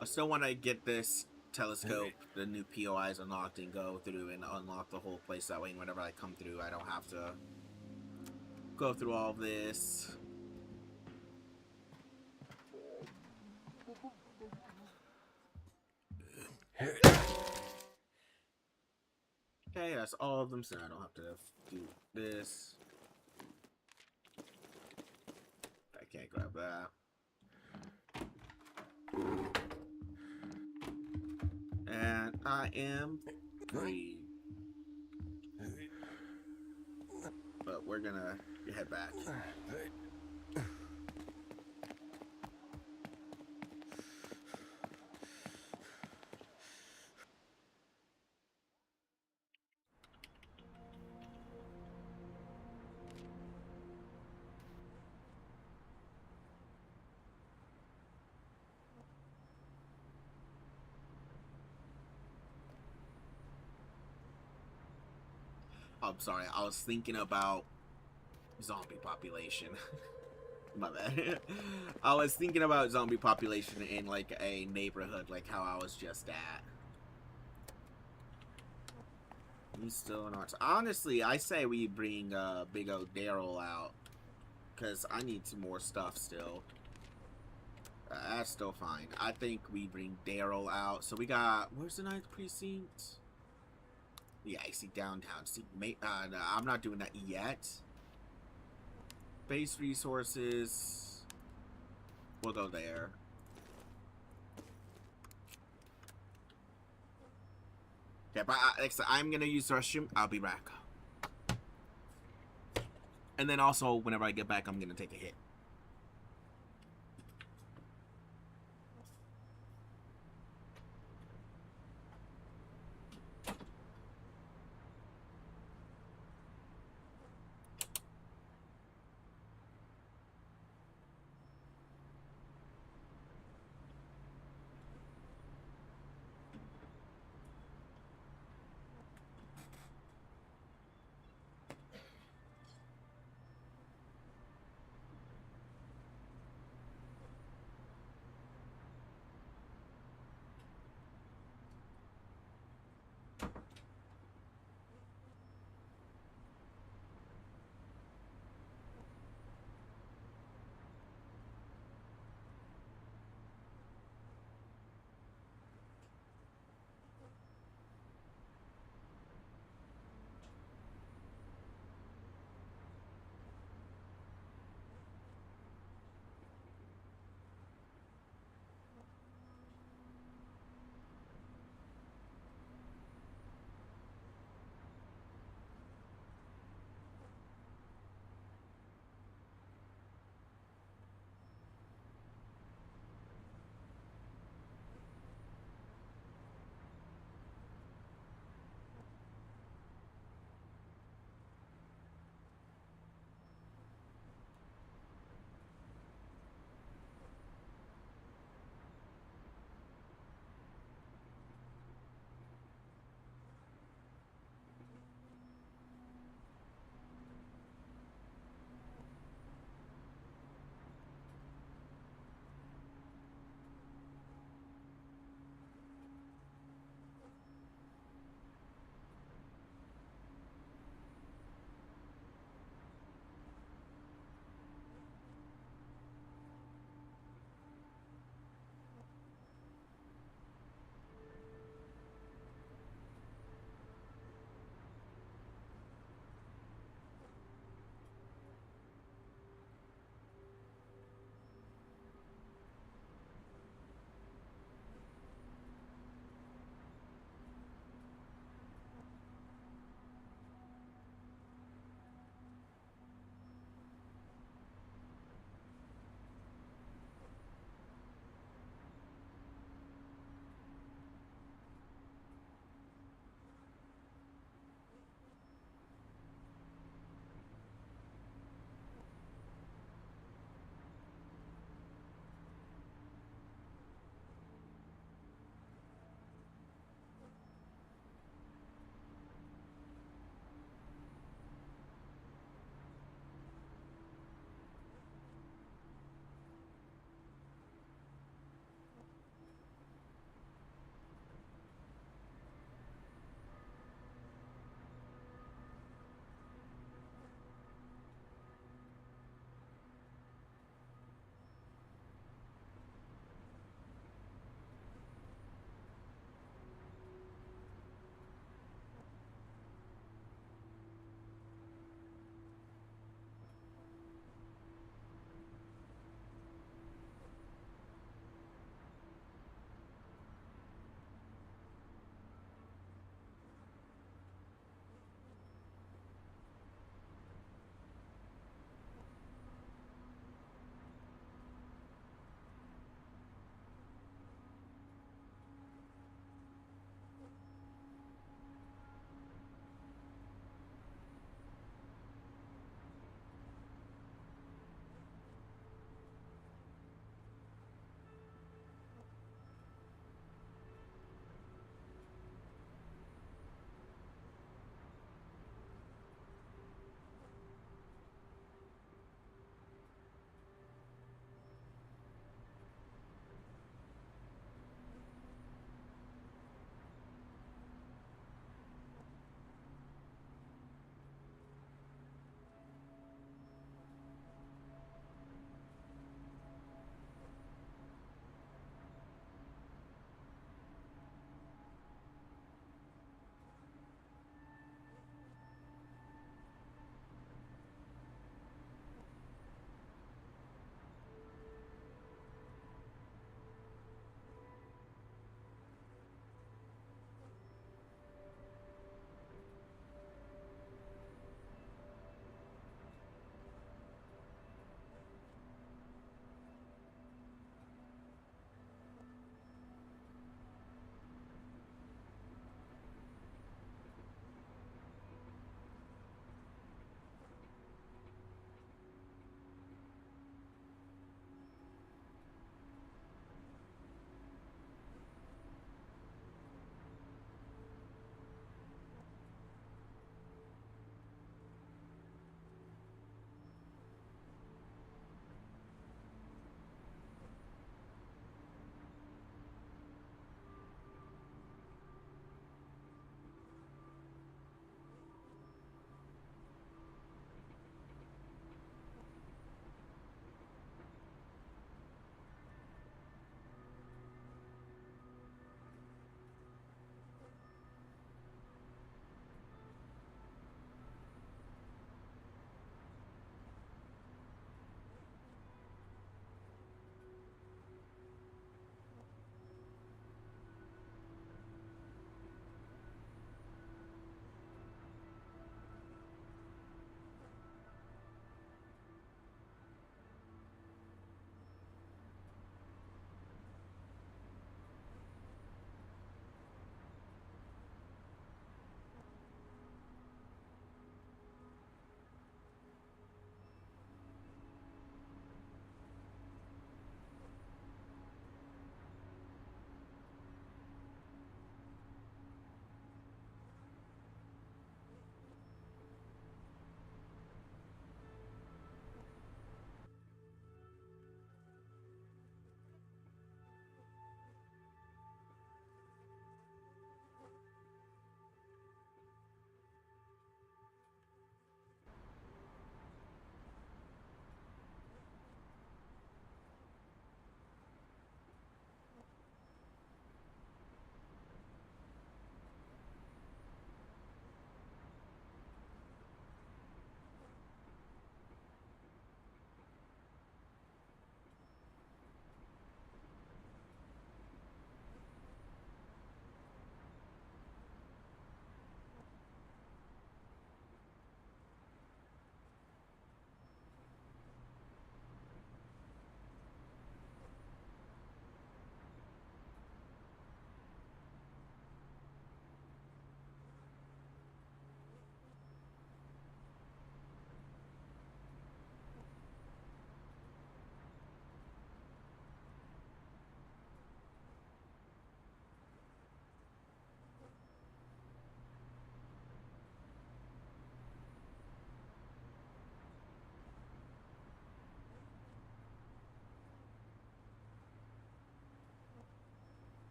I still want to get this telescope, the new POIs unlocked, and go through and unlock the whole place. That way, whenever I come through, I don't have to go through all this. Okay, that's all of them, so I don't have to do this. I can't grab that. And I am free. But we're gonna head back. I'm sorry, I was thinking about zombie population. My bad. I was thinking about zombie population in like a neighborhood, like how I was just at. He's still not. Honestly, I say we bring Big O Daryl out, because I need some more stuff still. That's still fine. I think we bring Daryl out. So we got, where's the 9th precinct? Yeah, I see downtown. See, no, I'm not doing that yet. Base resources. We'll go there. Okay, but I'm gonna use the restroom. I'll be back. And then also, whenever I get back, I'm gonna take a hit.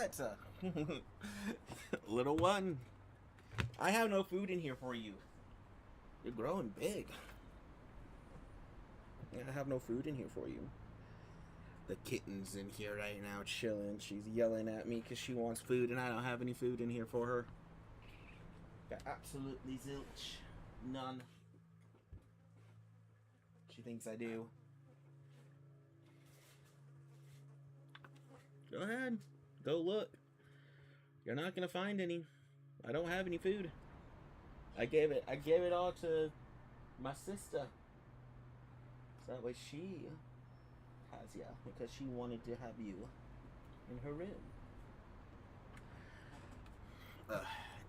what? Little one, I have no food in here for you. You're growing big. I have no food in here for you. The kitten's in here right now chilling. She's yelling at me because she wants food and I don't have any food in here for her. Got absolutely zilch. None. She thinks I do. Go ahead. Go look. You're not gonna find any. I don't have any food. I gave it all to my sister. So that way she has you. Because she wanted to have you in her room.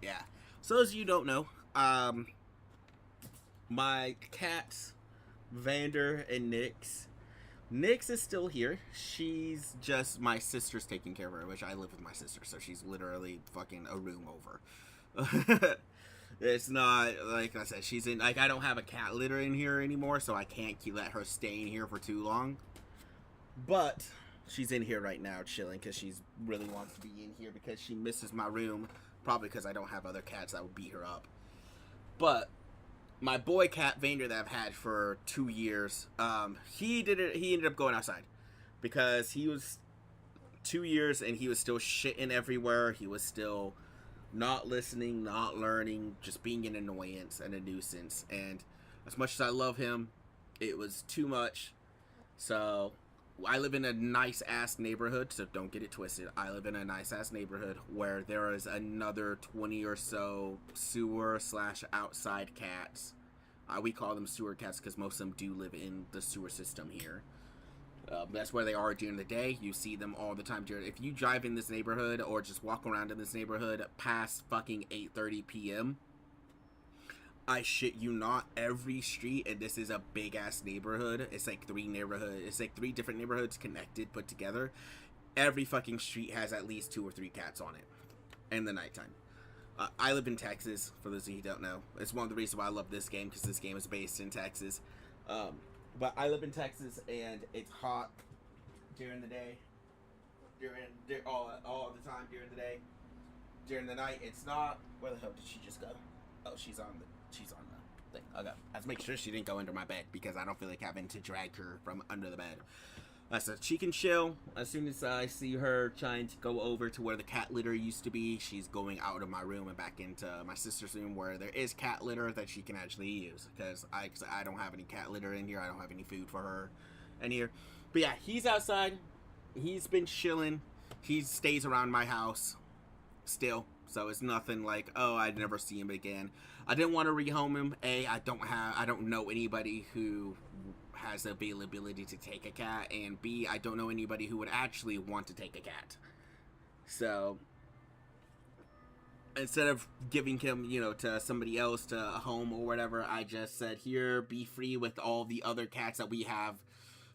Yeah. So as you don't know, my cats, Vander and Nyx. Nyx is still here. She's just, my sister's taking care of her, which I live with my sister, so she's literally fucking a room over. It's not, like I said, she's in, like, I don't have a cat litter in here anymore, so I can't let her stay in here for too long. But she's in here right now chilling because she really wants to be in here because she misses my room, probably because I don't have other cats that would beat her up. But my boy cat Vander that I've had for 2 years, he ended up going outside because he was 2 years and he was still shitting everywhere. He was still not listening, not learning, just being an annoyance and a nuisance. And as much as I love him, it was too much. So I live in a nice ass neighborhood, so don't get it twisted. I live in a nice ass neighborhood where there is another 20 or so sewer / outside cats. We call them sewer cats because most of them do live in the sewer system here. That's where they are during the day. You see them all the time. If you drive in this neighborhood or just walk around in this neighborhood past fucking 8:30 p.m., I shit you not, every street, and this is a big ass neighborhood. It's like 3 different neighborhoods connected, put together. Every fucking street has at least 2 or 3 cats on it in the nighttime. I live in Texas, for those of you who don't know. It's one of the reasons why I love this game, because this game is based in Texas. But I live in Texas, and it's hot during the day. All the time during the day. During the night, it's not. Where the hell did she just go? Oh, she's on the thing. Okay. I have to make sure she didn't go under my bed, because I don't feel like having to drag her from under the bed. So she can chill. As soon as I see her trying to go over to where the cat litter used to be, she's going out of my room and back into my sister's room where there is cat litter that she can actually use. Because I don't have any cat litter in here. I don't have any food for her in here. But yeah, he's outside. He's been chilling. He stays around my house still. So it's nothing like, oh, I'd never see him again. I didn't want to rehome him. I don't know anybody who has the availability to take a cat, and B, I don't know anybody who would actually want to take a cat. So instead of giving him, to somebody else, to a home or whatever, I just said, here, be free with all the other cats that we have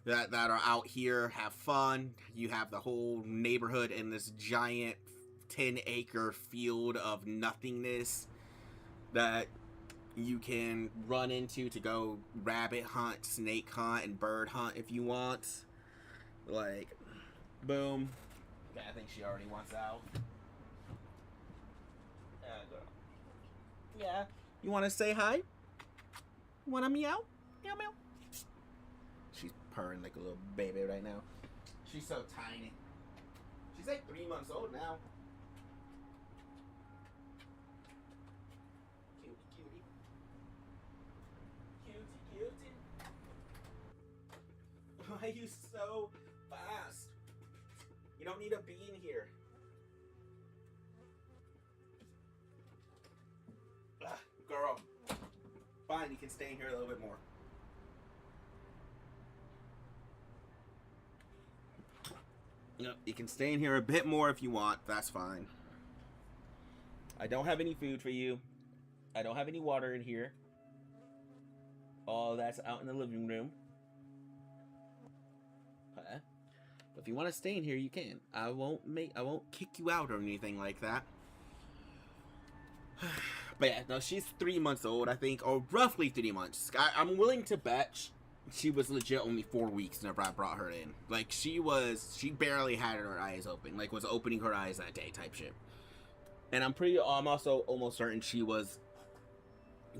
that are out here. Have fun. You have the whole neighborhood in this giant 10-acre field of nothingness that you can run into to go rabbit hunt, snake hunt, and bird hunt if you want. Like, boom. Yeah, I think she already wants out. Yeah. You want to say hi? You want to meow? Meow, meow. She's purring like a little baby right now. She's so tiny. She's like 3 months old now. Why are you so fast? You don't need to be in here. Girl. Fine, you can stay in here a little bit more. No, you can stay in here a bit more if you want. That's fine. I don't have any food for you. I don't have any water in here. All that's out in the living room. But if you want to stay in here, you can. I won't kick you out or anything like that. But yeah, no, she's 3 months old, I think, or roughly 3 months. I'm willing to bet she was legit only 4 weeks whenever I brought her in. Like, she barely had her eyes open. Like, was opening her eyes that day type shit. And I'm also almost certain she was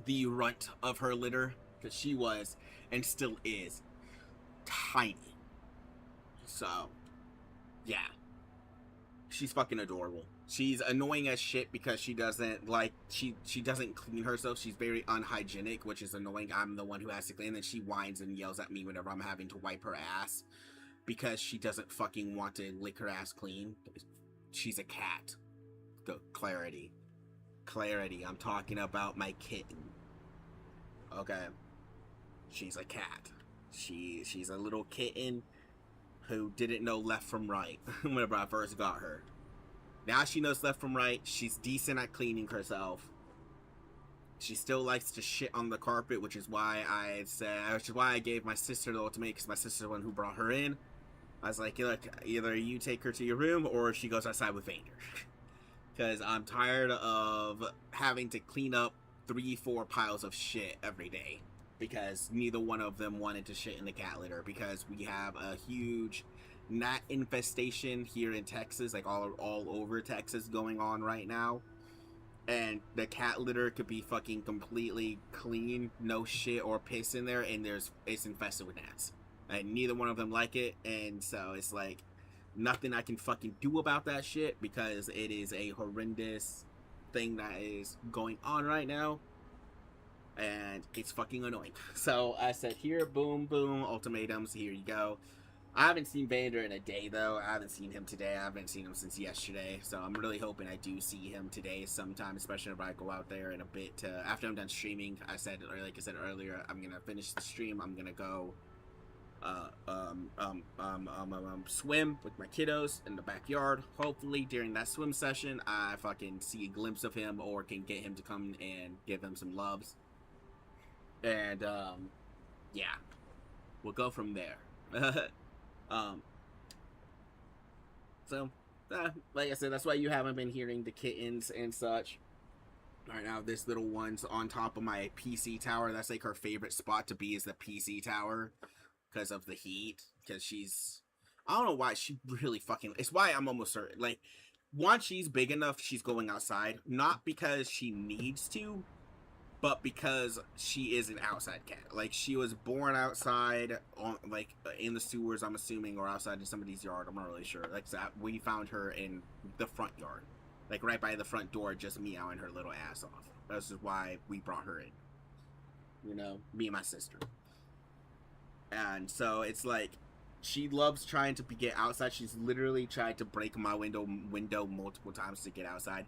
the runt of her litter. Because she was, and still is, tiny. So, yeah. She's fucking adorable. She's annoying as shit because she doesn't she doesn't clean herself. She's very unhygienic, which is annoying. I'm the one who has to clean, and then she whines and yells at me whenever I'm having to wipe her ass because she doesn't fucking want to lick her ass clean. She's a cat. The clarity. I'm talking about my kitten. Okay. She's a cat. She's a little kitten who didn't know left from right whenever I first got her. Now she knows left from right. She's decent at cleaning herself. She still likes to shit on the carpet, which is why I gave my sister the ultimatum, because my sister's the one who brought her in. I was like, look, either you take her to your room or she goes outside with Vader. Because I'm tired of having to clean up 3-4 piles of shit every day. Because neither one of them wanted to shit in the cat litter, because we have a huge gnat infestation here in Texas, like all over Texas going on right now. And the cat litter could be fucking completely clean, no shit or piss in there, and it's infested with gnats. And neither one of them like it, and so it's like nothing I can fucking do about that shit, because it is a horrendous thing that is going on right now. And it's fucking annoying. So I said, here, boom, boom, ultimatums, here you go. I haven't seen Vander in a day, though. I haven't seen him today. I haven't seen him since yesterday. So I'm really hoping I do see him today sometime, especially if I go out there in a bit. After I'm done streaming, like I said earlier, I'm going to finish the stream. I'm going to go swim with my kiddos in the backyard. Hopefully during that swim session, I fucking see a glimpse of him or can get him to come and give him some loves. And, yeah. We'll go from there. Like I said, that's why you haven't been hearing the kittens and such. Right now, this little one's on top of my PC tower. That's like her favorite spot to be, is the PC tower, because of the heat. Because I don't know why, she really fucking, it's why I'm almost certain, like, once she's big enough, she's going outside. Not because she needs to, but because she is an outside cat. Like, she was born outside, in the sewers, I'm assuming, or outside in somebody's yard. I'm not really sure. Like, we found her in the front yard. Like, right by the front door, just meowing her little ass off. This is why we brought her in. You know, me and my sister. And so, it's like, she loves trying to get outside. She's literally tried to break my window multiple times to get outside.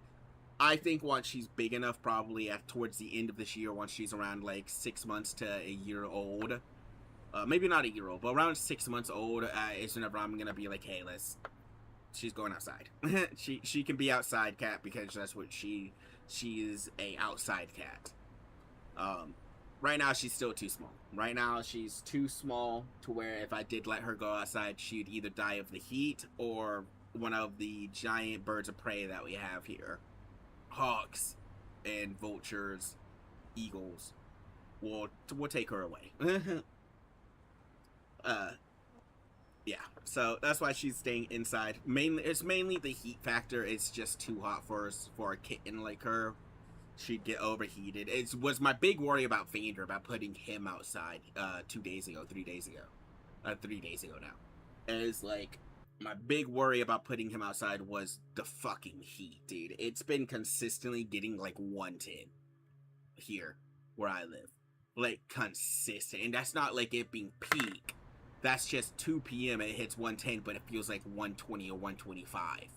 I think once she's big enough, probably towards the end of this year, once she's around like 6 months to a year old, maybe not a year old, but around 6 months old, is whenever I'm gonna be like, hey, she's going outside. she can be outside cat, because that's what she is, a outside cat. Right now she's still too small. Right now she's too small to where if I did let her go outside, she'd either die of the heat or one of the giant birds of prey that we have here. Hawks and vultures, eagles, will take her away. Yeah, so that's why she's staying inside. It's mainly the heat factor. It's just too hot for a kitten like her. She'd get overheated. It was my big worry about Vander, about putting him outside 3 days ago now. And it's like, my big worry about putting him outside was the fucking heat, dude. It's been consistently getting like 110 here where I live. Like, consistent. And that's not like it being peak. That's just 2 p.m. it hits 110, but it feels like 120 or 125.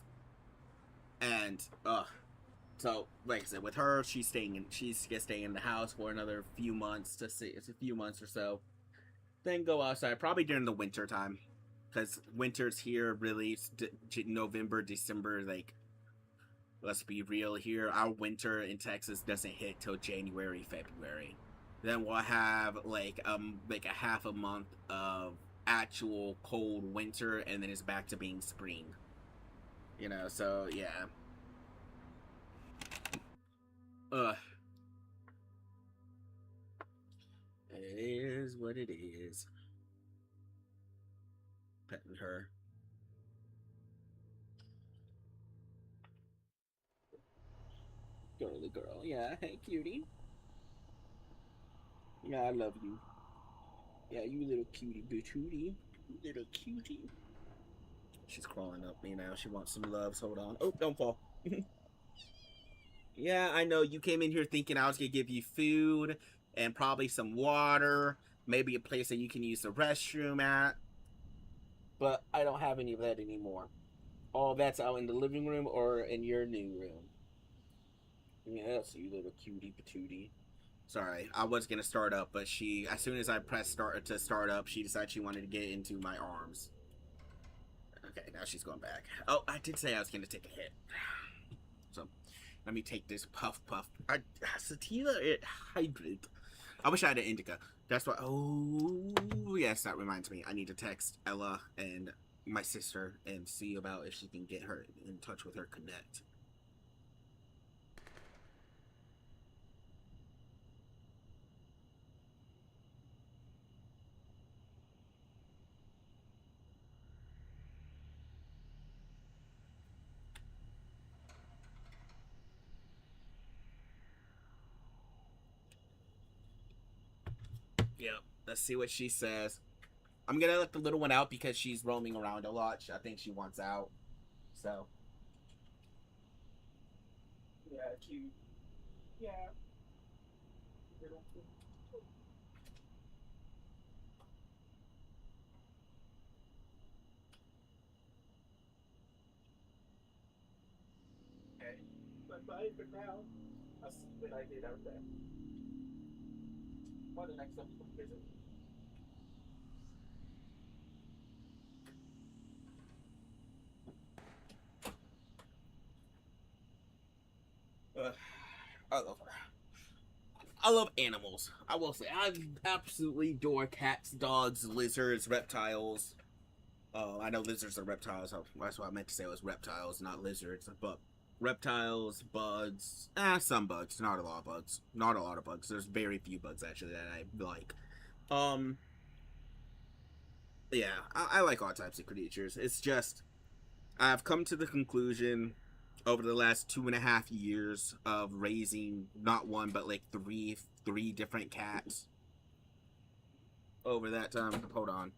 And, so, like I said, with her, she's gonna stay in the house for another few months, it's a few months or so. Then go outside, probably during the winter time. Because winter's here, really, November, December, like, let's be real here, our winter in Texas doesn't hit till January, February. Then we'll have, like a half a month of actual cold winter, and then it's back to being spring. You know, so, yeah. It is what it is. Petting her. Girly girl. Yeah, hey, cutie. Yeah, I love you. Yeah, you little cutie bitootie. Little cutie. She's crawling up me now. She wants some loves. Hold on. Oh, don't fall. Yeah, I know. You came in here thinking I was going to give you food and probably some water. Maybe a place that you can use the restroom at. But I don't have any of that anymore. All that's out in the living room or in your new room. Yes, you little cutie patootie. Sorry, I was gonna start up, but she, as soon as I pressed start to start up, she decided she wanted to get into my arms. Okay, now she's going back. Oh, I did say I was gonna take a hit. So, let me take this puff. Sativa hybrid. I wish I had an indica. That's what. Oh, yes, that reminds me. I need to text Ella and my sister and see about if she can get her in touch with her connect. Yep. Let's see what she says. I'm gonna let the little one out because she's roaming around a lot. I think she wants out. So. Yeah, cute. Yeah. Okay. Bye for now. I'll see what I did out there. For the next episode visit. I love her. I love animals. I will say I absolutely adore cats, dogs, lizards, reptiles. Oh, I know lizards are reptiles. That's what I meant to say. It was reptiles, not lizards. But reptiles, bugs. Some bugs. Not a lot of bugs. Not a lot of bugs. There's very few bugs actually that I like. Um. Yeah, I like all types of creatures. It's just I've come to the conclusion over the last 2.5 years of raising not one but like three different cats over that time. Hold on.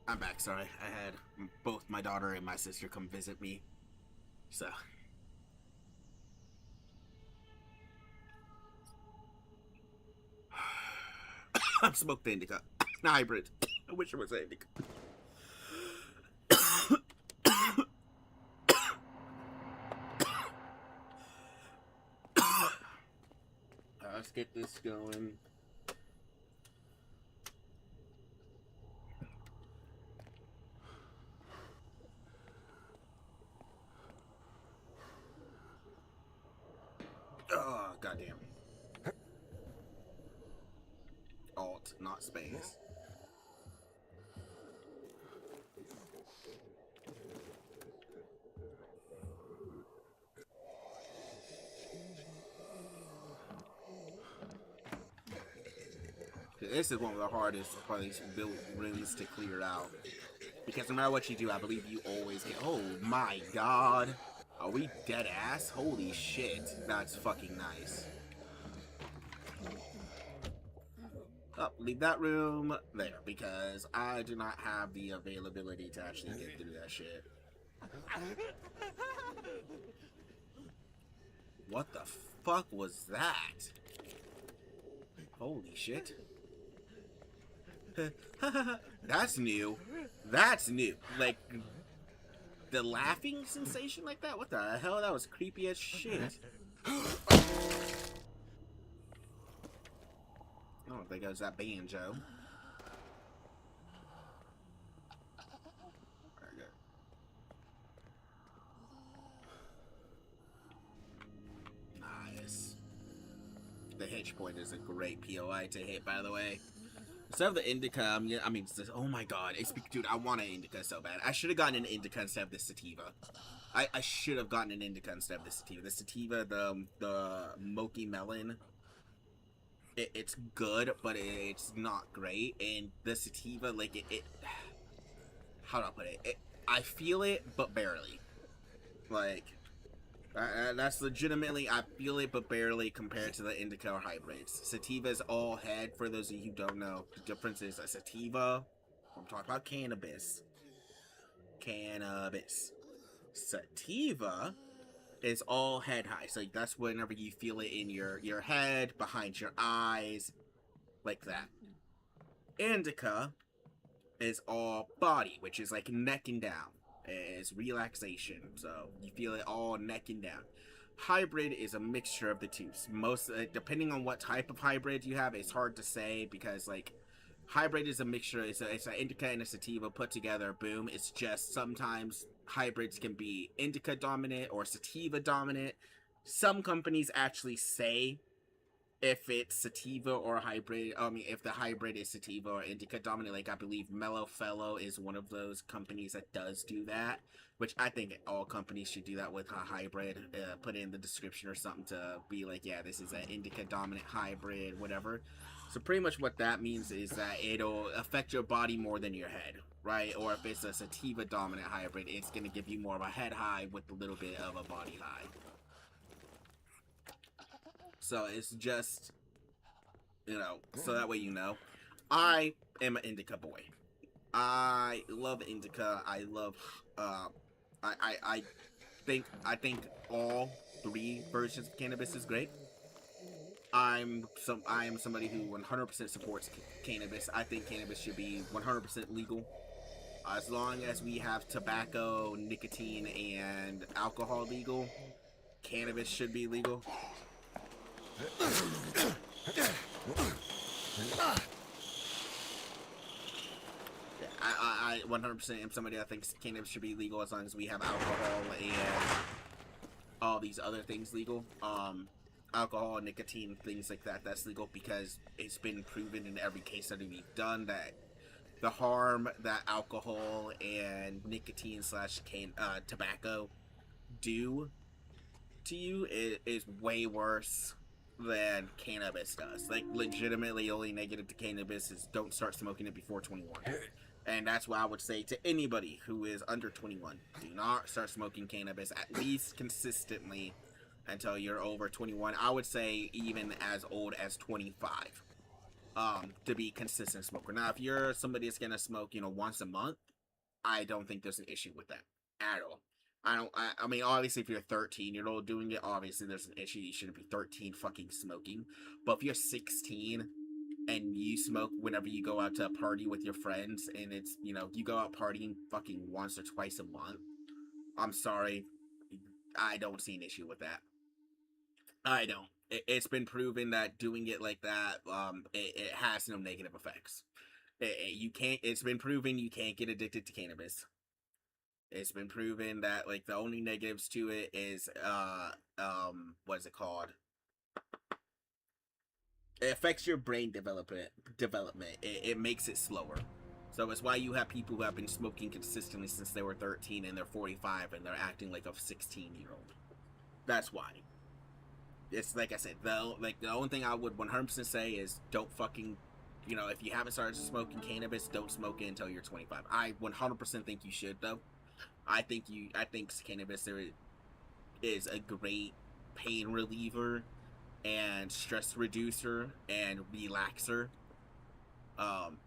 I'm back, sorry. I had both my daughter and my sister come visit me. So. I'm smoked indica. Hybrid. I wish it was indica. Let's get this going. Oh, goddamn. Alt, not space. This is one of the hardest, probably, built rooms to clear out. Because no matter what you do, I believe you always get... Oh my god. Are we dead ass? Holy shit. That's fucking nice. Oh, leave that room there, because I do not have the availability to actually get through that shit. What the fuck was that? Holy shit. That's new. That's new. Like, the laughing sensation like that? What the hell? That was creepy as shit. Oh, there goes that banjo. Very good. Nice. The hitch point is a great POI to hit, by the way. Instead of the indica, I mean, oh my god, dude, I want an indica so bad. I should have gotten an indica instead of the sativa. I should have gotten an indica instead of the sativa. The sativa, the Moki Melon, it's good, but it's not great. And the sativa, like, how do I put it? I feel it, but barely. Like, that's legitimately, I feel it, but barely compared to the indica or hybrids. Sativa's all head, for those of you who don't know. The difference is a sativa, I'm talking about cannabis. Cannabis. Sativa is all head high. So that's whenever you feel it in your head, behind your eyes, like that. Indica is all body, which is like neck and down. It's relaxation, so you feel it all neck and down. Hybrid is a mixture of the two. Most depending on what type of hybrid you have, it's hard to say, because like hybrid is a mixture. It's an indica and a sativa put together. Boom. It's just sometimes hybrids can be indica dominant or sativa dominant. Some companies actually say if it's sativa or hybrid, I mean, if the hybrid is sativa or indica dominant, like I believe Mellow Fellow is one of those companies that does do that, which I think all companies should do that with a hybrid. Put it in the description or something to be like, yeah, this is an indica dominant hybrid, whatever. So pretty much what that means is that it'll affect your body more than your head, right? Or if it's a sativa dominant hybrid, it's going to give you more of a head high with a little bit of a body high. So it's just, you know, so that way you know. I am an indica boy. I love indica. I love, I think all three versions of cannabis is great. I am somebody who 100% supports cannabis. I think cannabis should be 100% legal. As long as we have tobacco, nicotine, and alcohol legal, cannabis should be legal. I 100% am somebody that thinks cannabis should be legal as long as we have alcohol and all these other things legal. Alcohol, nicotine, things like that, that's legal, because it's been proven in every case study we've done that the harm that alcohol and nicotine / tobacco do to you is way worse than cannabis does. Like, legitimately, only negative to cannabis is don't start smoking it before 21. And that's what I would say to anybody who is under 21. Do not start smoking cannabis, at least consistently, until you're over 21. I would say even as old as 25. to be a consistent smoker. Now, if you're somebody that's gonna smoke, once a month, I don't think there's an issue with that at all. I mean, obviously, if you're 13-year-old doing it, obviously there's an issue. You shouldn't be 13 fucking smoking. But if you're 16 and you smoke whenever you go out to a party with your friends, and it's, you go out partying fucking once or twice a month, I'm sorry, I don't see an issue with that. I don't. It's been proven that doing it like that, it has no negative effects. You can't. It's been proven you can't get addicted to cannabis. It's been proven that like the only negatives to it is what is it called? It affects your brain development. It makes it slower. So it's why you have people who have been smoking consistently since they were 13 and they're 45 and they're acting like a 16-year-old. That's why. It's like I said, the only thing I would 100% say is don't fucking, if you haven't started smoking cannabis, don't smoke it until you're 25. I 100% think you should though. I think cannabis is a great pain reliever and stress reducer and relaxer.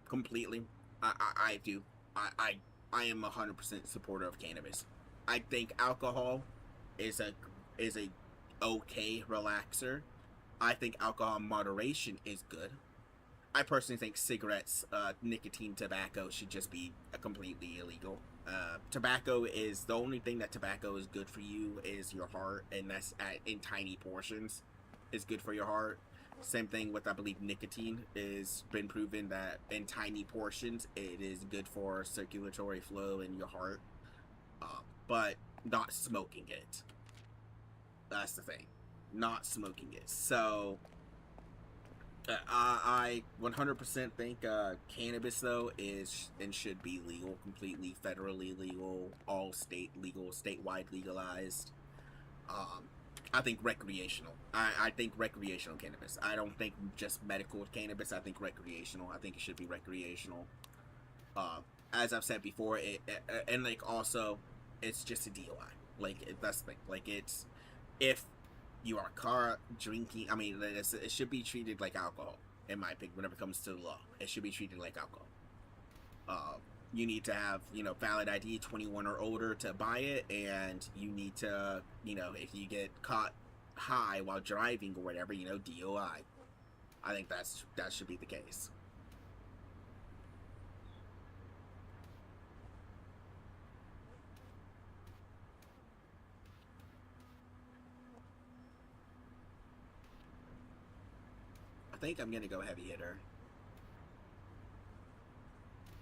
Completely. I do. I am 100% supporter of cannabis. I think alcohol is a okay relaxer. I think alcohol in moderation is good. I personally think cigarettes, nicotine, tobacco should just be completely illegal. Tobacco is the only thing that tobacco is good for you is your heart, and that's in tiny portions is good for your heart. Same thing with, I believe, nicotine is been proven that in tiny portions it is good for circulatory flow in your heart, but not smoking it. That's the thing, not smoking it. So I 100% think cannabis though is and should be legal, completely federally legal, all statewide legalized. I think recreational. I think recreational cannabis. I don't think just medical cannabis. I think recreational. I think it should be recreational. As I've said before, and like also, it's just a DUI. Like that's the thing. Like it's if you are caught drinking. I mean, it should be treated like alcohol. In my opinion, whenever it comes to the law, it should be treated like alcohol. You need to have, valid ID, 21 or older to buy it, and you need to, if you get caught high while driving or whatever, DUI. I think that should be the case. I think I'm gonna go heavy hitter.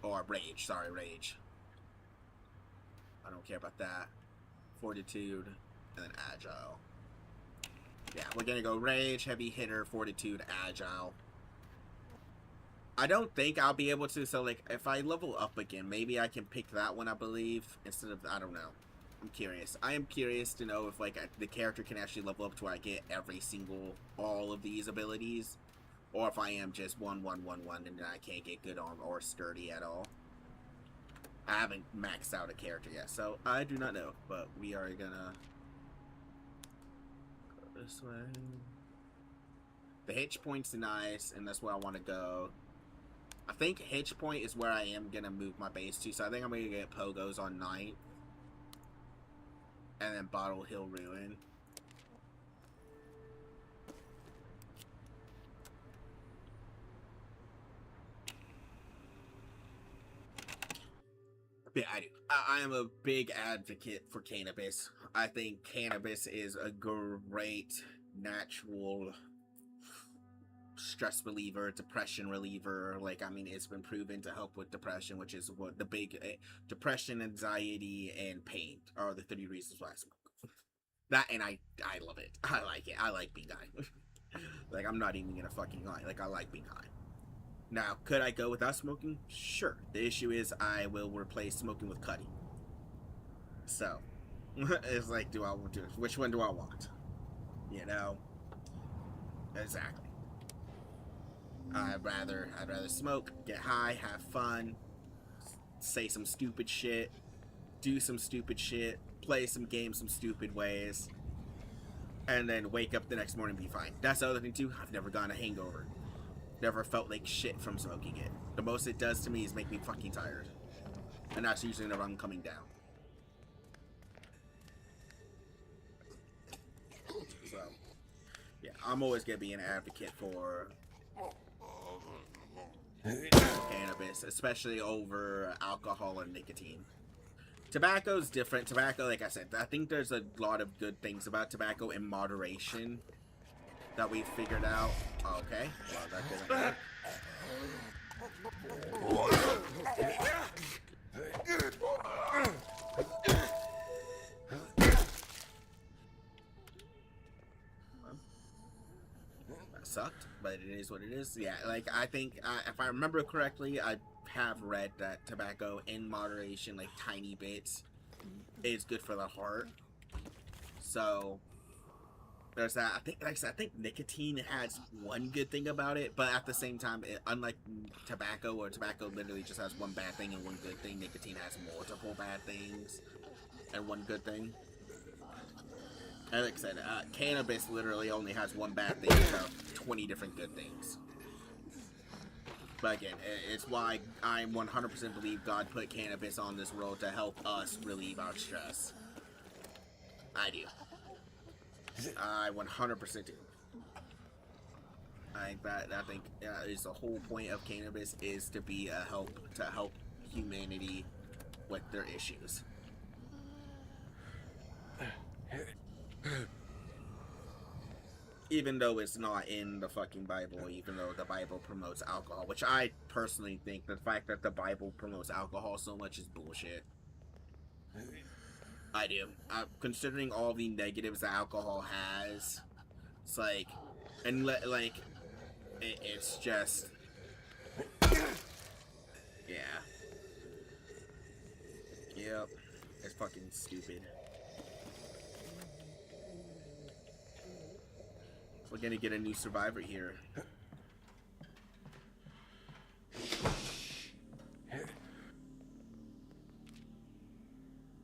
Or rage, sorry, rage. I don't care about that. Fortitude, and then agile. Yeah, we're gonna go rage, heavy hitter, fortitude, agile. I don't think I'll be able to, so like, if I level up again, maybe I can pick that one, I believe, instead of, I don't know. I'm curious. I am curious to know if, like, the character can actually level up to where I get all of these abilities. Or if I am just 1, 1, 1, 1, and then I can't get good arm or sturdy at all. I haven't maxed out a character yet, so I do not know. But we are gonna go this way. The hitch point's nice, and that's where I want to go. I think hitch point is where I am gonna move my base to, so I think I'm gonna get Pogos on 9th. And then Bottle Hill Ruin. Yeah, I do. I am a big advocate for cannabis. I think cannabis is a great natural stress reliever, depression reliever. Like, I mean, it's been proven to help with depression, which is what the big depression, anxiety, and pain are the 3 reasons why I smoke. That, and I love it. I like it. I like being high. Like, I'm not even gonna fucking lie. Like, I like being high. Now, could I go without smoking? Sure. The issue is I will replace smoking with cutting. So, it's like, which one do I want? Exactly. I'd rather smoke, get high, have fun, say some stupid shit, do some stupid shit, play some games some stupid ways, and then wake up the next morning and be fine. That's the other thing too. I've never gotten a hangover. never felt like shit from smoking it. The most it does to me is make me fucking tired. And that's usually whenever I'm coming down. So, yeah, I'm always gonna be an advocate for cannabis, especially over alcohol and nicotine. Tobacco's different. Tobacco, like I said, I think there's a lot of good things about tobacco in moderation that we figured out. Okay, well, that didn't work. That sucked, but it is what it is. Yeah, like, I think, if I remember correctly, I have read that tobacco in moderation, like tiny bits, is good for the heart. So there's that. I think, like I said, I think nicotine has one good thing about it, but at the same time, unlike tobacco, where tobacco literally just has one bad thing and one good thing, nicotine has multiple bad things and one good thing. And like I said, cannabis literally only has one bad thing and 20 different good things. But again, it's why I 100% believe God put cannabis on this world to help us relieve our stress. I do. I 100% do. I think is the whole point of cannabis, is to be a help, to help humanity with their issues. Even though it's not in the fucking Bible, even though the Bible promotes alcohol, which I personally think the fact that the Bible promotes alcohol so much is bullshit. I do. Considering all the negatives that alcohol has, it's like, and like, it's just, yeah. Yep. It's fucking stupid. We're gonna get a new survivor here.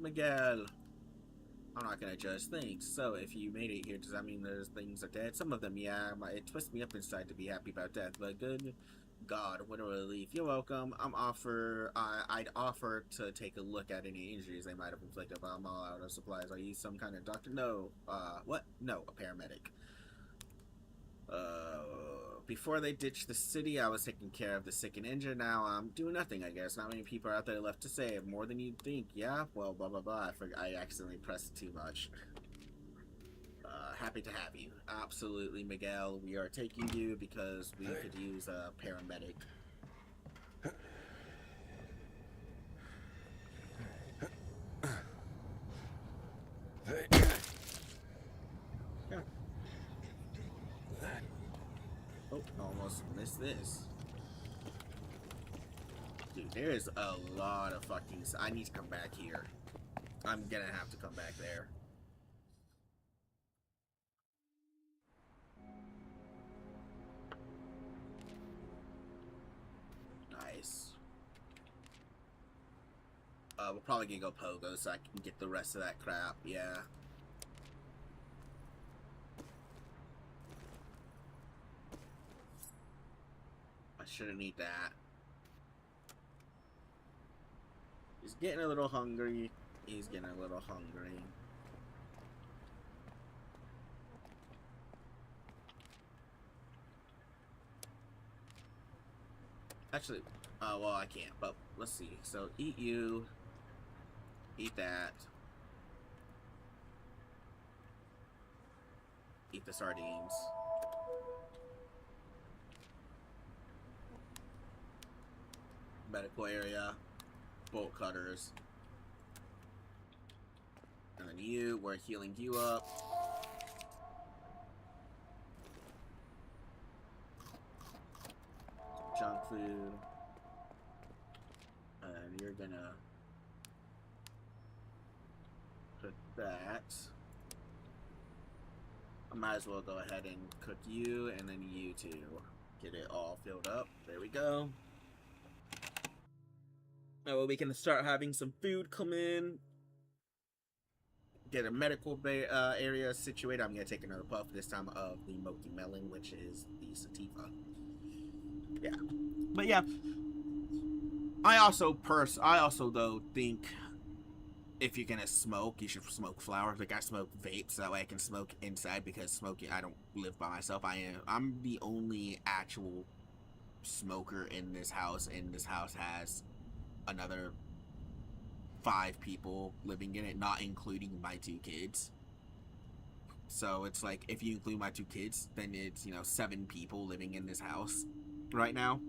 Miguel. I'm not gonna judge things. So if you made it here, does that mean there's things are dead? Some of them, yeah. It twists me up inside to be happy about death, but good God, what a relief. You're welcome. I'd offer to take a look at any injuries they might have inflicted, but I'm all out of supplies. Are you some kind of doctor? No. What? No, a paramedic. Before they ditched the city, I was taking care of the sick and injured. Now I'm doing nothing, I guess. Not many people are out there left to save. More than you'd think. Yeah? Well, blah, blah, blah. I accidentally pressed too much. Happy to have you. Absolutely, Miguel. We are taking you because we could use a paramedic. Yeah. Oh, almost missed this. Dude, there is a lot of fucking... I need to come back here. I'm gonna have to come back there. Nice. We're probably gonna go pogo so I can get the rest of that crap, yeah. I shouldn't need that. He's getting a little hungry. He's getting a little hungry. Actually, well, I can't, but let's see. So, eat you. Eat that. Eat the sardines. Medical area. Bolt cutters. And then you, we're healing you up. Junk food. And you're gonna cook that. I might as well go ahead and cook you, and then you too. Get it all filled up. There we go. Now we can start having some food come in. Get a medical area situated. I'm gonna take another puff, this time of the Moki Melon, which is the sativa. Yeah. But yeah, I also though think if you're gonna smoke, you should smoke flowers. Like I smoke vapes, so that way I can smoke inside because smoking. I don't live by myself. I'm the only actual smoker in this house, and this house has another 5 people living in it, not including my 2 kids. So it's like if you include my 2 kids, then it's 7 people living in this house right now.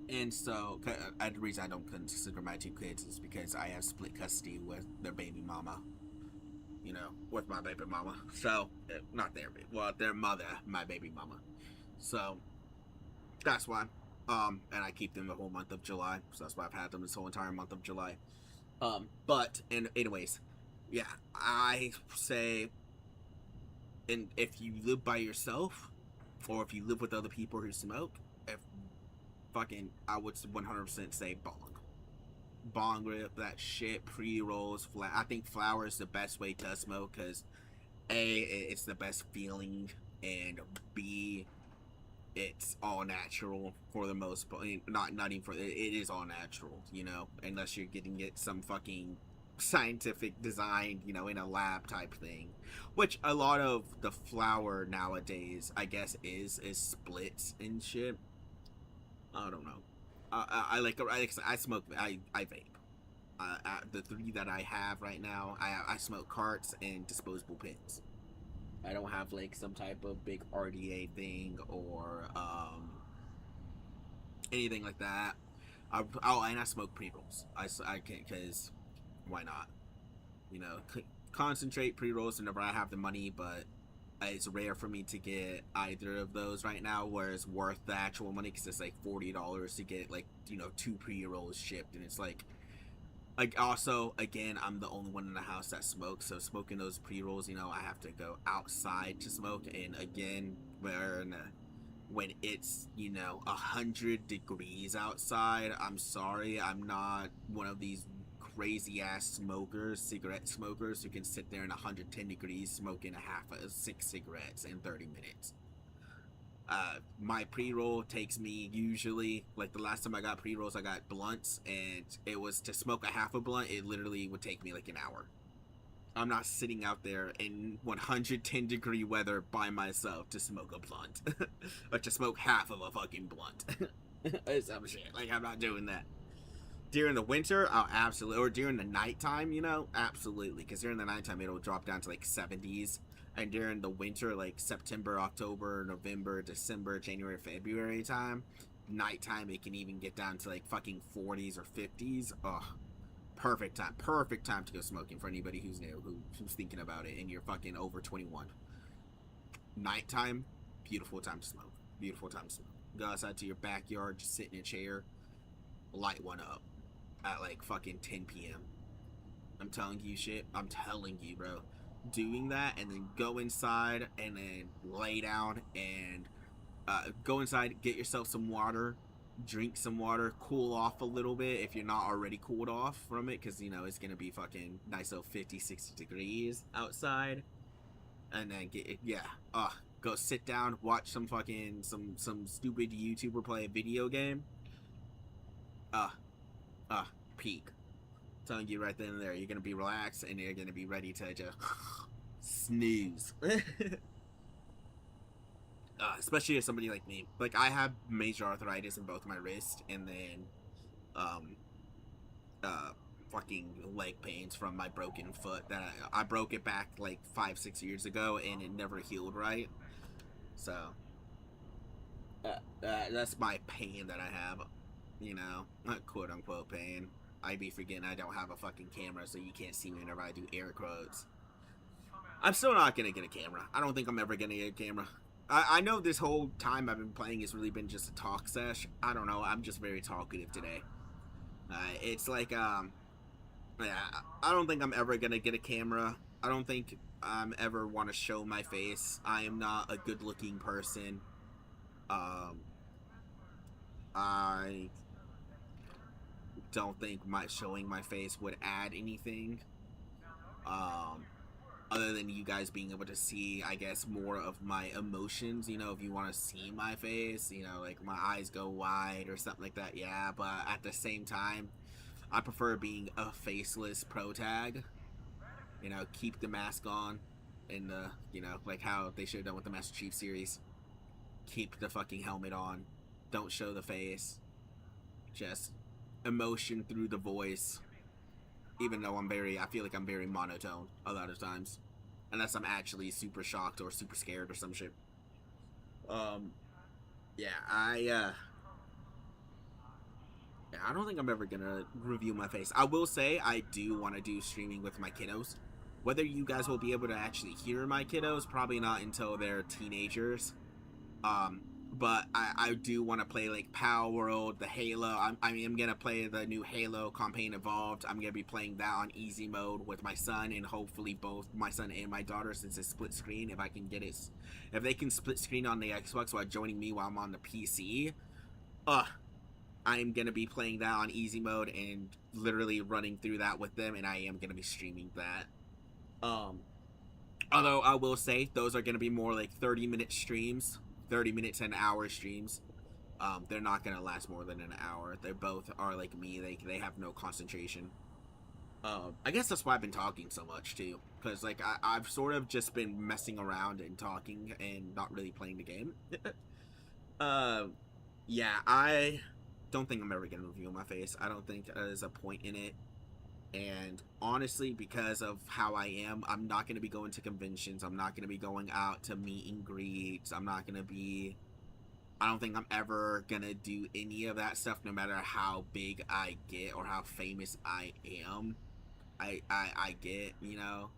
And so the reason I don't consider my 2 kids is because I have split custody with their baby mama. With my baby mama. So not their mother, my baby mama. So that's why. And I keep them the whole month of July. So that's why I've had them this whole entire month of July. But anyways, yeah, I say, and if you live by yourself, or if you live with other people who smoke, I would 100% say bong rip that shit, pre-rolls, I think flower is the best way to smoke because A, it's the best feeling, and B, it's all natural for the most part. Not even for it is all natural, unless you're getting it some fucking scientific design, in a lab type thing, which a lot of the flower nowadays, I guess, is splits and shit. I don't know. I smoke. I vape. The 3 that I have right now, I smoke carts and disposable pens. I don't have like some type of big RDA thing or anything like that. And I smoke pre-rolls. I can't, because why not? Concentrate pre-rolls whenever I have the money, but it's rare for me to get either of those right now where it's worth the actual money, because it's like $40 to get like 2 pre-rolls shipped, and it's like also, again, I'm the only one in the house that smokes, so smoking those pre-rolls, I have to go outside to smoke, and again, when it's 100 degrees outside, I'm sorry, I'm not one of these crazy ass cigarette smokers who can sit there in 110 degrees smoking 6 cigarettes in 30 minutes. My pre-roll takes me usually, like the last time I got pre-rolls, I got blunts, and it was to smoke a half a blunt, it literally would take me like an hour. I'm not sitting out there in 110 degree weather by myself to smoke a blunt. Or to smoke half of a fucking blunt. Some shit. Like, I'm not doing that. During the winter, I'll absolutely, or during the nighttime, absolutely. Because during the nighttime, it'll drop down to like 70s. And during the winter, like September, October, November, December, January, February nighttime, it can even get down to like fucking 40s or 50s. Ugh. Perfect time to go smoking for anybody who's new, who's thinking about it, and you're fucking over 21. Nighttime, beautiful time to smoke. Go outside to your backyard, just sit in a chair, light one up at like fucking 10 p.m. I'm telling you, bro. Doing that, and then go inside, and then lay down, and go inside, get yourself some water, drink some water, cool off a little bit if you're not already cooled off from it, because it's gonna be fucking nice, 50-60 degrees outside. And then go sit down, watch some stupid YouTuber play a video game. Peak. I'm telling you right then and there, you're gonna be relaxed, and you're gonna be ready to just snooze. Especially as somebody like me. Like, I have major arthritis in both my wrists, and then fucking leg pains from my broken foot that I broke it back like 5-6 years ago, and it never healed right. So that's my pain that I have, not quote unquote pain. I be forgetting I don't have a fucking camera, so you can't see me whenever I do air quotes. I'm still not gonna get a camera. I don't think I'm ever gonna get a camera. I know this whole time I've been playing has really been just a talk sesh. I don't know, I'm just very talkative today. It's like, yeah, I don't think I'm ever gonna get a camera. I don't think I'm ever want to show my face. I am not a good looking person. I don't think showing my face would add anything. other than you guys being able to see, I guess, more of my emotions. You know, if you want to see my face, you know, like my eyes go wide or something like that, yeah. But at the same time, I prefer being a faceless pro tag. You know, keep the mask on, and you know, like how they should have done with the Master Chief series. Keep the fucking helmet on. Don't show the face. Just emotion through the voice. Even though I feel like I'm very monotone a lot of times, unless I'm actually super shocked or super scared or some shit. Yeah, I don't think I'm ever gonna review my face. I will say I do want to do streaming with my kiddos. Whether you guys will be able to actually hear my kiddos, probably not until they're teenagers. But I do want to play like Power World, the Halo. I'm gonna play the new Halo campaign Evolved. I'm gonna be playing that on easy mode with my son, and hopefully both my son and my daughter, since it's split screen. If I can get it, if they can split screen on the Xbox while joining me while I'm on the PC, I'm gonna be playing that on easy mode and literally running through that with them, and I am gonna be streaming that. Although I will say those are gonna be more like 30-minute streams. 30 minutes to an hour streams. They're not gonna last more than an hour. They both are like me. They have no concentration. I guess that's why I've been talking so much too, because like I've sort of just been messing around and talking and not really playing the game. Yeah, I don't think I'm ever gonna reveal my face. I don't think there's a point in it. And honestly, because of how I am, I'm not going to be going to conventions. I'm not going to be going out to meet and greets. I don't think I'm ever going to do any of that stuff, no matter how big I get or how famous I am. I get, you know,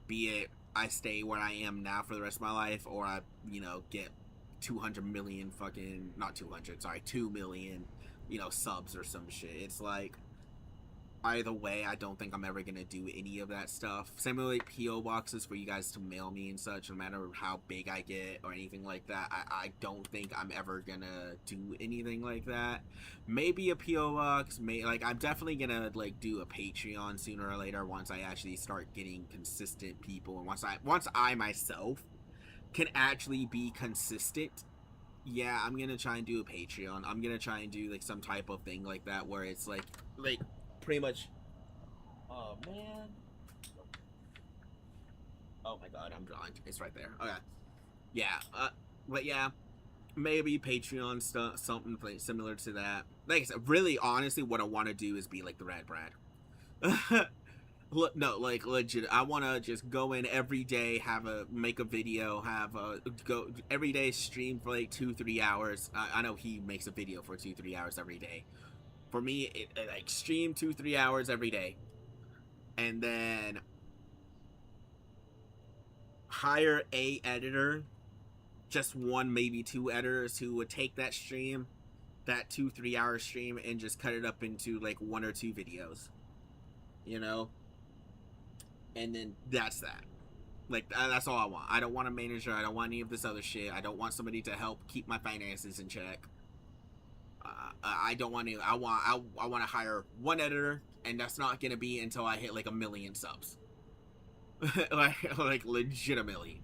be it I stay where I am now for the rest of my life, or I, you know, get 200 million fucking, not 200, sorry, 2 million, you know, subs or some shit. It's like, either way, I don't think I'm ever gonna do any of that stuff. Similarly, P.O. boxes for you guys to mail me and such, no matter how big I get or anything like that. I don't think I'm ever gonna do anything like that. Maybe a P.O. box, I'm definitely gonna like do a Patreon sooner or later once I actually start getting consistent people, and once I myself can actually be consistent. Yeah, I'm gonna try and do a Patreon. I'm gonna try and do like some type of thing like that where it's like pretty much. Oh man. Oh my god, I'm blind. It's right there. Okay. Yeah. But yeah, maybe Patreon stuff, something similar to that. Like I said, really, honestly, what I want to do is be like the Rad Brad. No, like legit. I want to just go in every day, make a video, go every day, stream for like 2-3 hours. I know he makes a video for 2-3 hours every day. For me, like stream 2-3 hours every day, and then hire a editor, just one, maybe two editors who would take that stream, that 2-3 hour stream, and just cut it up into like 1 or 2 videos, you know. And then that's that. Like that's all I want. I don't want a manager. I don't want any of this other shit. I don't want somebody to help keep my finances in check. I don't want to. I want to hire one editor, and that's not gonna be until I hit like 1 million subs. like legitimately.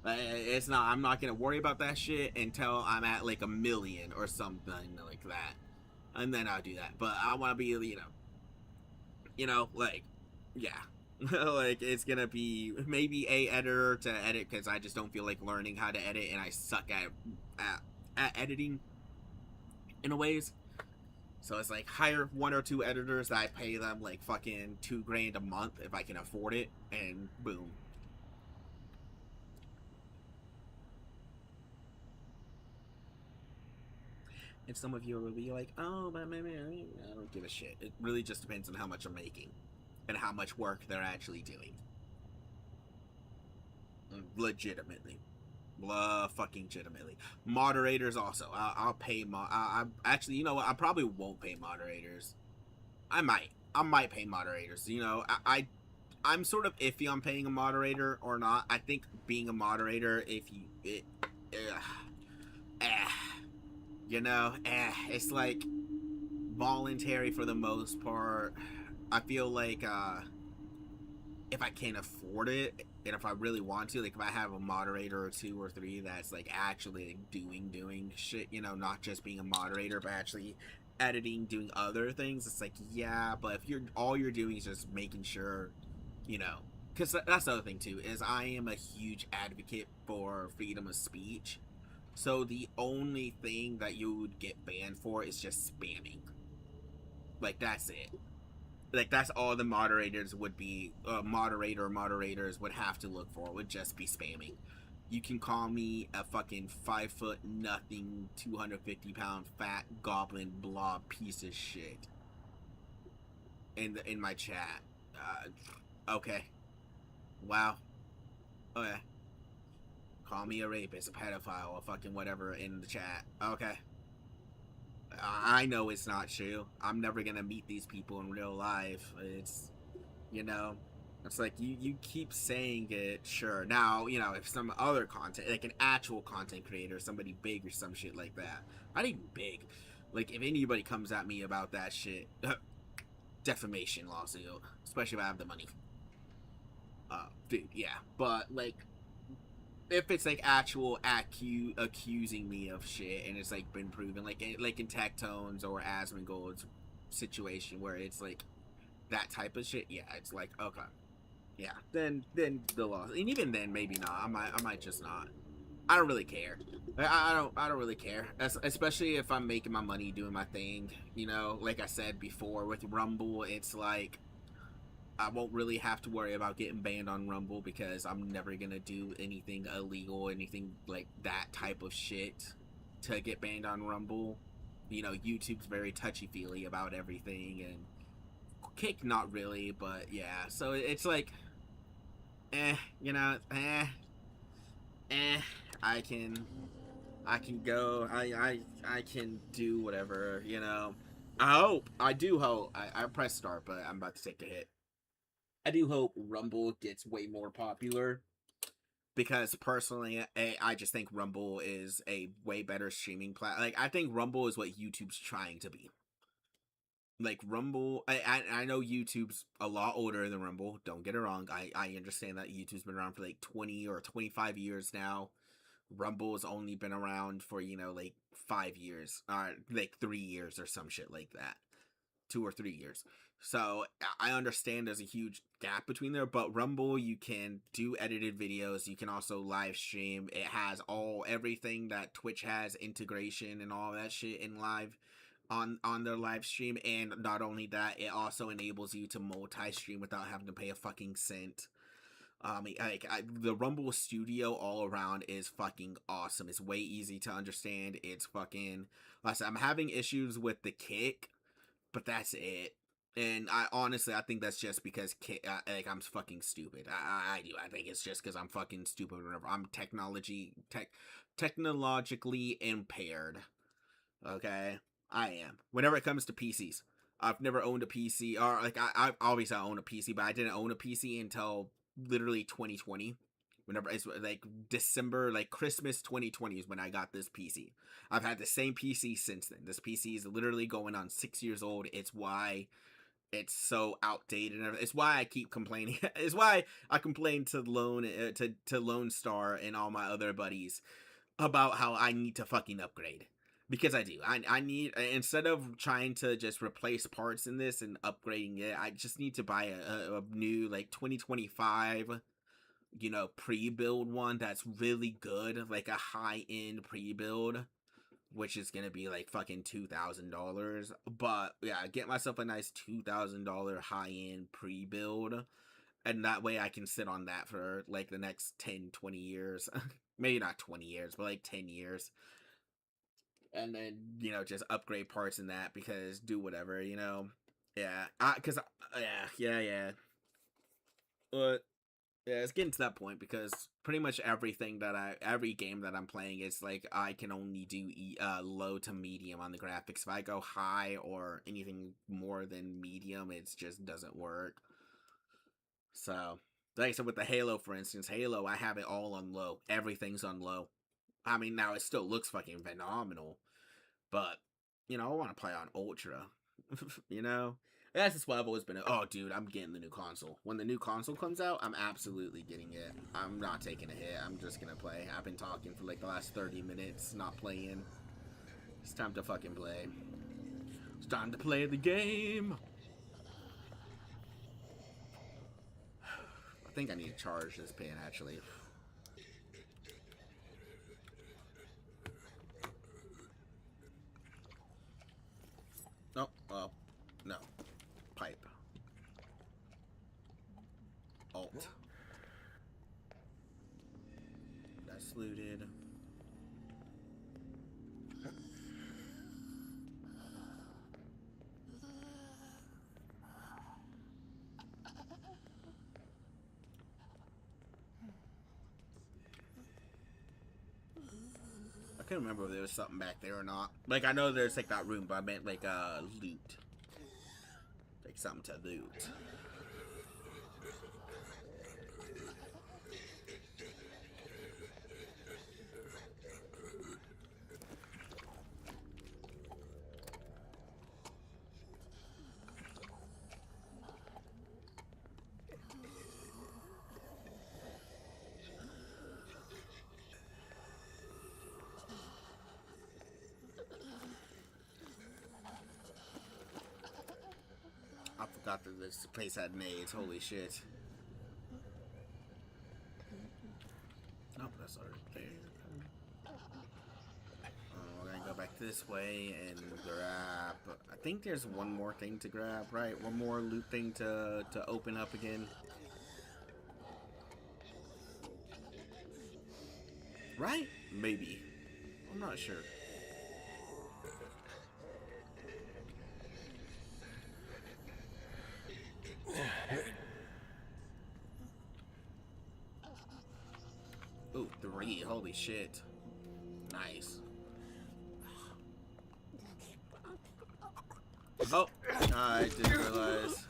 It's not. I'm not gonna worry about that shit until I'm at like 1 million or something like that, and then I'll do that. But I want to be, like, yeah. Like it's gonna be maybe a editor to edit, because I just don't feel like learning how to edit, and I suck at editing in a ways. So it's like hire 1 or 2 editors that I pay them like fucking $2,000 a month if I can afford it, and boom. And some of you will be like, oh, but maybe I don't give a shit. It really just depends on how much I'm making and how much work they're actually doing. Legitimately. Fucking legitimately. Moderators also. I'll pay actually, you know what? I probably won't pay moderators. I might pay moderators. You know, I'm sort of iffy on paying a moderator or not. I think being a moderator, it's like voluntary for the most part. I feel like if I can't afford it, And if I really want to, like if I have a moderator or two or three that's like actually like, doing shit, you know, not just being a moderator, but actually editing, doing other things, it's like, yeah, but if you're all you're doing is just making sure, you know, because that's the other thing too, is I am a huge advocate for freedom of speech. So the only thing that you would get banned for is just spamming. Like that's it. Like that's all the moderators would be. Moderators would have to look for would just be spamming. You can call me a fucking 5 foot nothing, 250 pound fat goblin blob piece of shit in my chat. Okay. Wow. Okay. Call me a rapist, a pedophile, a fucking whatever in the chat. Okay. I know it's not true. I'm never gonna meet these people in real life. It's, you know, it's like you keep saying it. Sure. Now, you know, if some other content, like an actual content creator, somebody big or some shit like that, not even big, like if anybody comes at me about that shit, defamation lawsuit, especially if I have the money. Dude, yeah. But like, if it's like actual accusing me of shit and it's like been proven, like in Tectones or Asmongold's situation where it's like that type of shit, yeah, it's like okay, yeah, then the law, and even then maybe not. I might just not. I don't really care. I don't really care, especially if I'm making my money doing my thing. You know, like I said before with Rumble, it's like I won't really have to worry about getting banned on Rumble because I'm never gonna do anything illegal, anything like that type of shit to get banned on Rumble. You know, YouTube's very touchy-feely about everything, and Kick not really, but yeah. So it's like, you know, eh. I can, I can go. I can do whatever. You know. I do hope. I press start, but I'm about to take a hit. I do hope Rumble gets way more popular because personally, I just think Rumble is a way better streaming platform. Like I think Rumble is what YouTube's trying to be. Like Rumble, I know YouTube's a lot older than Rumble. Don't get it wrong. I understand that YouTube's been around for like 20 or 25 years now. Rumble has only been around for, you know, like 5 years, or like 3 years or some shit like that. 2 or 3 years. So I understand there's a huge gap between there, but Rumble, you can do edited videos. You can also live stream. It has everything that Twitch has, integration and all that shit in live on their live stream. And not only that, it also enables you to multi-stream without having to pay a fucking cent. The Rumble Studio all around is fucking awesome. It's way easy to understand. It's fucking. Like I said, I'm having issues with the kick, but that's it. And I honestly, I think that's just because like I'm fucking stupid. I do. I think it's just because I'm fucking stupid. Or whatever. I'm technologically impaired. Okay, I am. Whenever it comes to PCs, I've never owned a PC, or like I obviously I own a PC, but I didn't own a PC until literally 2020. Whenever it's like December, like Christmas 2020 is when I got this PC. I've had the same PC since then. This PC is literally going on 6 years old. It's why it's so outdated. It's why I keep complaining. It's why I complain to Lone Star and all my other buddies about how I need to fucking upgrade. Because I do. I need, instead of trying to just replace parts in this and upgrading it, I just need to buy a new, like, 2025, you know, pre-build one that's really good, like a high-end pre-build, which is gonna be like fucking $2,000. But yeah, get myself a nice $2,000 high-end pre-build, and that way I can sit on that for like the next 10, 20 years. Maybe not 20 years, but like 10 years. And then, you know, just upgrade parts in that, because do whatever, you know. Yeah, yeah. But yeah, it's getting to that point because pretty much every game that I'm playing is like I can only do low to medium on the graphics. If I go high or anything more than medium, it just doesn't work. So, like I said, with the Halo, for instance, Halo, I have it all on low. Everything's on low. I mean, now it still looks fucking phenomenal, but you know, I want to play on ultra. You know, That's just what I've always been. Oh, dude, I'm getting the new console. When the new console comes out, I'm absolutely getting it. I'm not taking a hit. I'm just gonna play. I've been talking for like the last 30 minutes, not playing. It's time to fucking play. It's time to play the game. I think I need to charge this pin, actually. Oh, well, no. Pipe. Alt. That's looted. I can't remember if there was something back there or not. Like, I know there's like that room, but I meant like loot. Like something to loot. I forgot that this place had nades. Holy shit. Nope, that's already there. We're gonna go back this way and grab. I think there's one more thing to grab, right? One more loot thing to open up again. Right? Maybe. I'm not sure. Ooh, 3. Holy shit. Nice. Oh, I didn't realize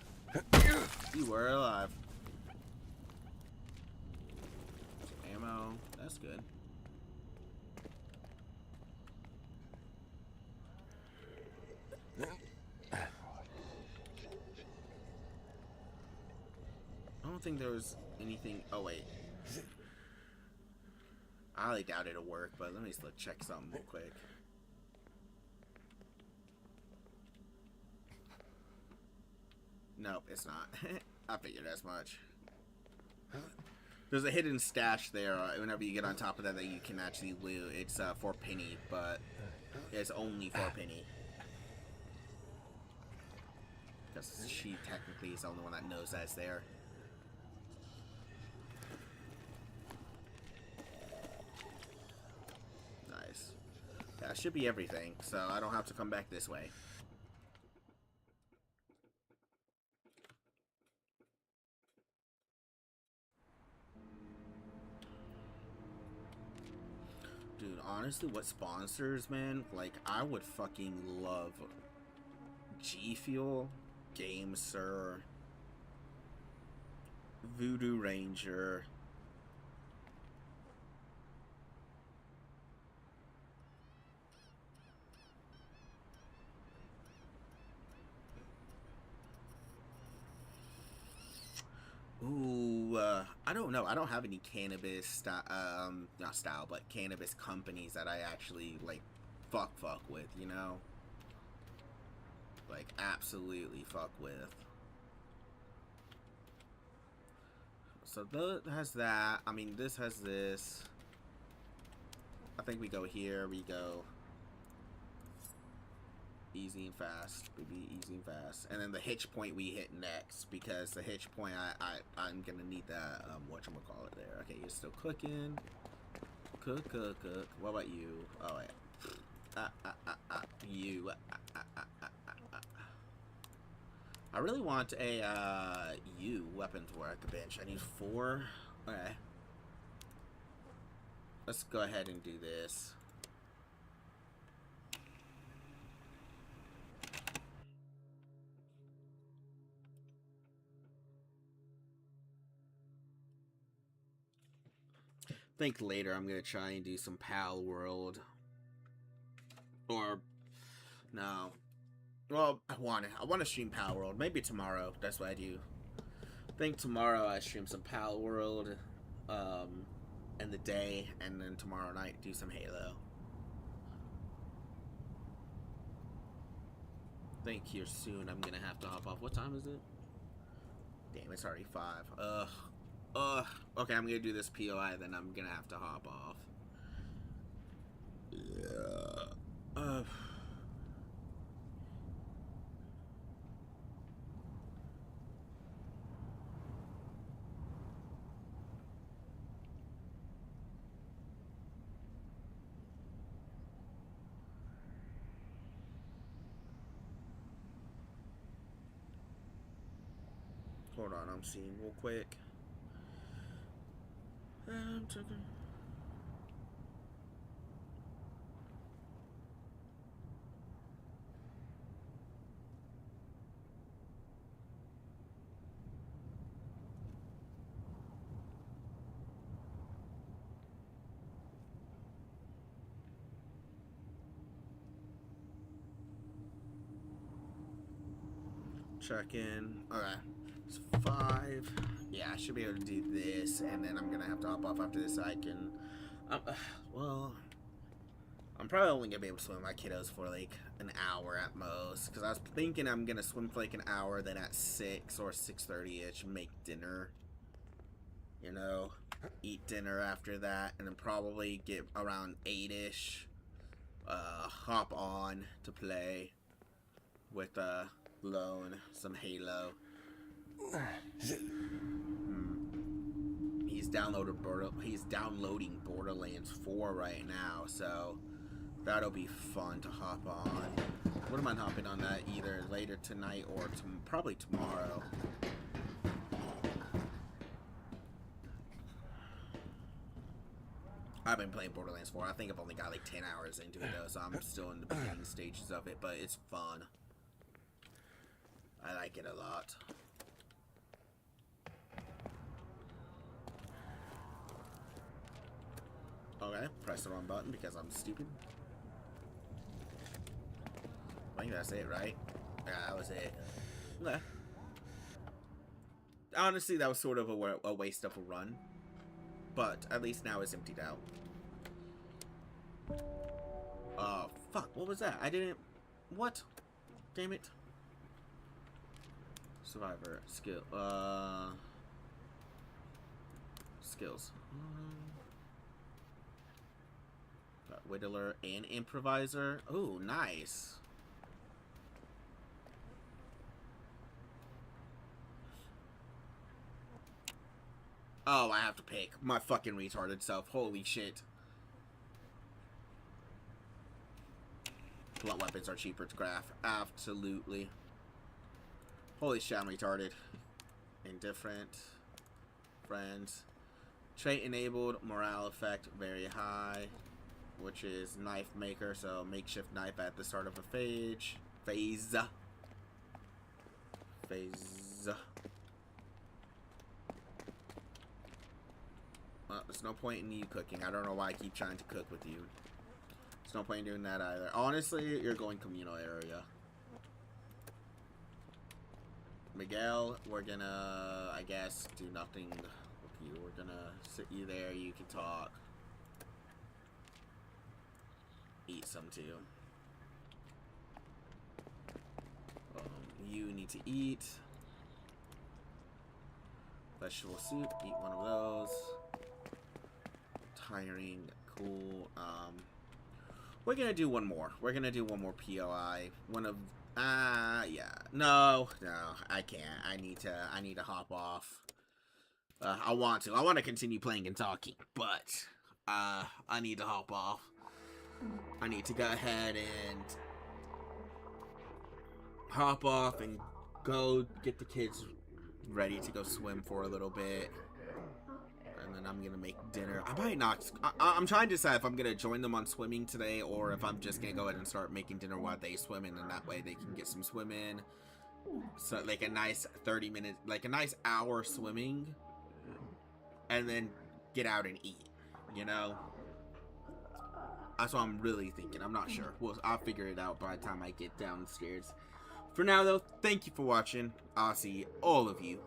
you were alive. Ammo. That's good. I don't think there was anything. Oh, wait. I highly doubt it'll work, but let me just check something real quick. Nope, it's not. I figured as much. There's a hidden stash there. Whenever you get on top of that you can actually loot. It's for penny, but it's only for penny. Because she technically is the only one that knows that's there. Nice. That should be everything, so I don't have to come back this way. Dude, honestly, what sponsors, man? Like, I would fucking love G Fuel, Game Sir, Voodoo Ranger. Ooh, I don't know. I don't have any cannabis, not style, but cannabis companies that I actually, like, fuck with, you know? Like, absolutely fuck with. So, that has that. I mean, this has this. I think we go here, we go easy and fast, baby, easy and fast. And then the hitch point we hit next, because the hitch point, I'm gonna need that, whatchamacallit there. Okay, you're still cooking. Cook. What about you? Oh, wait. You. I really want a, weapon for at the bench. I need 4. Okay. Let's go ahead and do this. I think later I'm gonna try and do some Pal World. Or no. Well, I want to stream Power World. Maybe tomorrow. That's what I do. I think tomorrow I stream some Power World, in the day, and then tomorrow night do some Halo. I think here soon I'm gonna have to hop off. What time is it? Damn, it's already 5. Okay, I'm gonna do this POI, then I'm gonna have to hop off. Yeah. Hold on, I'm seeing real quick. I'm checking. Check in. Okay. It's 5. Yeah, I should be able to do this, and then I'm gonna have to hop off after this. I can. Well, I'm probably only gonna be able to swim with my kiddos for like an hour at most, because I was thinking I'm gonna swim for like an hour, then at 6 or 6:30 ish make dinner. You know, eat dinner after that, and then probably get around 8 ish. Hop on to play with Lone some Halo. He's downloading Borderlands 4 right now, so that'll be fun to hop on. Wouldn't mind hopping on that either later tonight or probably tomorrow. I've been playing Borderlands 4. I think I've only got like 10 hours into it though, so I'm still in the beginning stages of it, but it's fun. I like it a lot. Okay, press the wrong button because I'm stupid. I think that's it, right? Yeah, that was it. Okay. Honestly, that was sort of a waste of a run. But at least now it's emptied out. Oh, fuck. What was that? I didn't... What? Damn it. Survivor. Skill. Skills. Got Whittler and Improviser. Ooh, nice. Oh, I have to pick. My fucking retarded self. Holy shit. Blunt weapons are cheaper to craft. Absolutely. Holy shit, I'm retarded. Indifferent. Friends. Trait enabled. Morale effect very high. Which is knife maker. So makeshift knife at the start of a phase. Phase. There's no point in you cooking. I don't know why I keep trying to cook with you. There's no point in doing that either. Honestly, you're going communal area. Miguel, we're gonna, I guess, do nothing with you. We're gonna sit you there. You can talk. Eat some too. You need to eat. Vegetable soup. Eat one of those. Tiring. Cool. We're gonna do one more. We're gonna do one more POI. One of yeah. No, I can't. I need to hop off. I want to continue playing and talking, but I need to hop off. I need to go ahead and hop off and go get the kids ready to go swim for a little bit. And then I'm gonna make dinner. I might not. I'm trying to decide if I'm gonna join them on swimming today or if I'm just gonna go ahead and start making dinner while they swim, and then that way they can get some swim in. So like a nice 30 minutes, like a nice hour swimming, and then get out and eat. You know, that's what I'm really thinking. I'm not sure. I'll figure it out by the time I get downstairs. For now, though, thank you for watching. I'll see all of you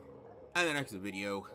in the next video.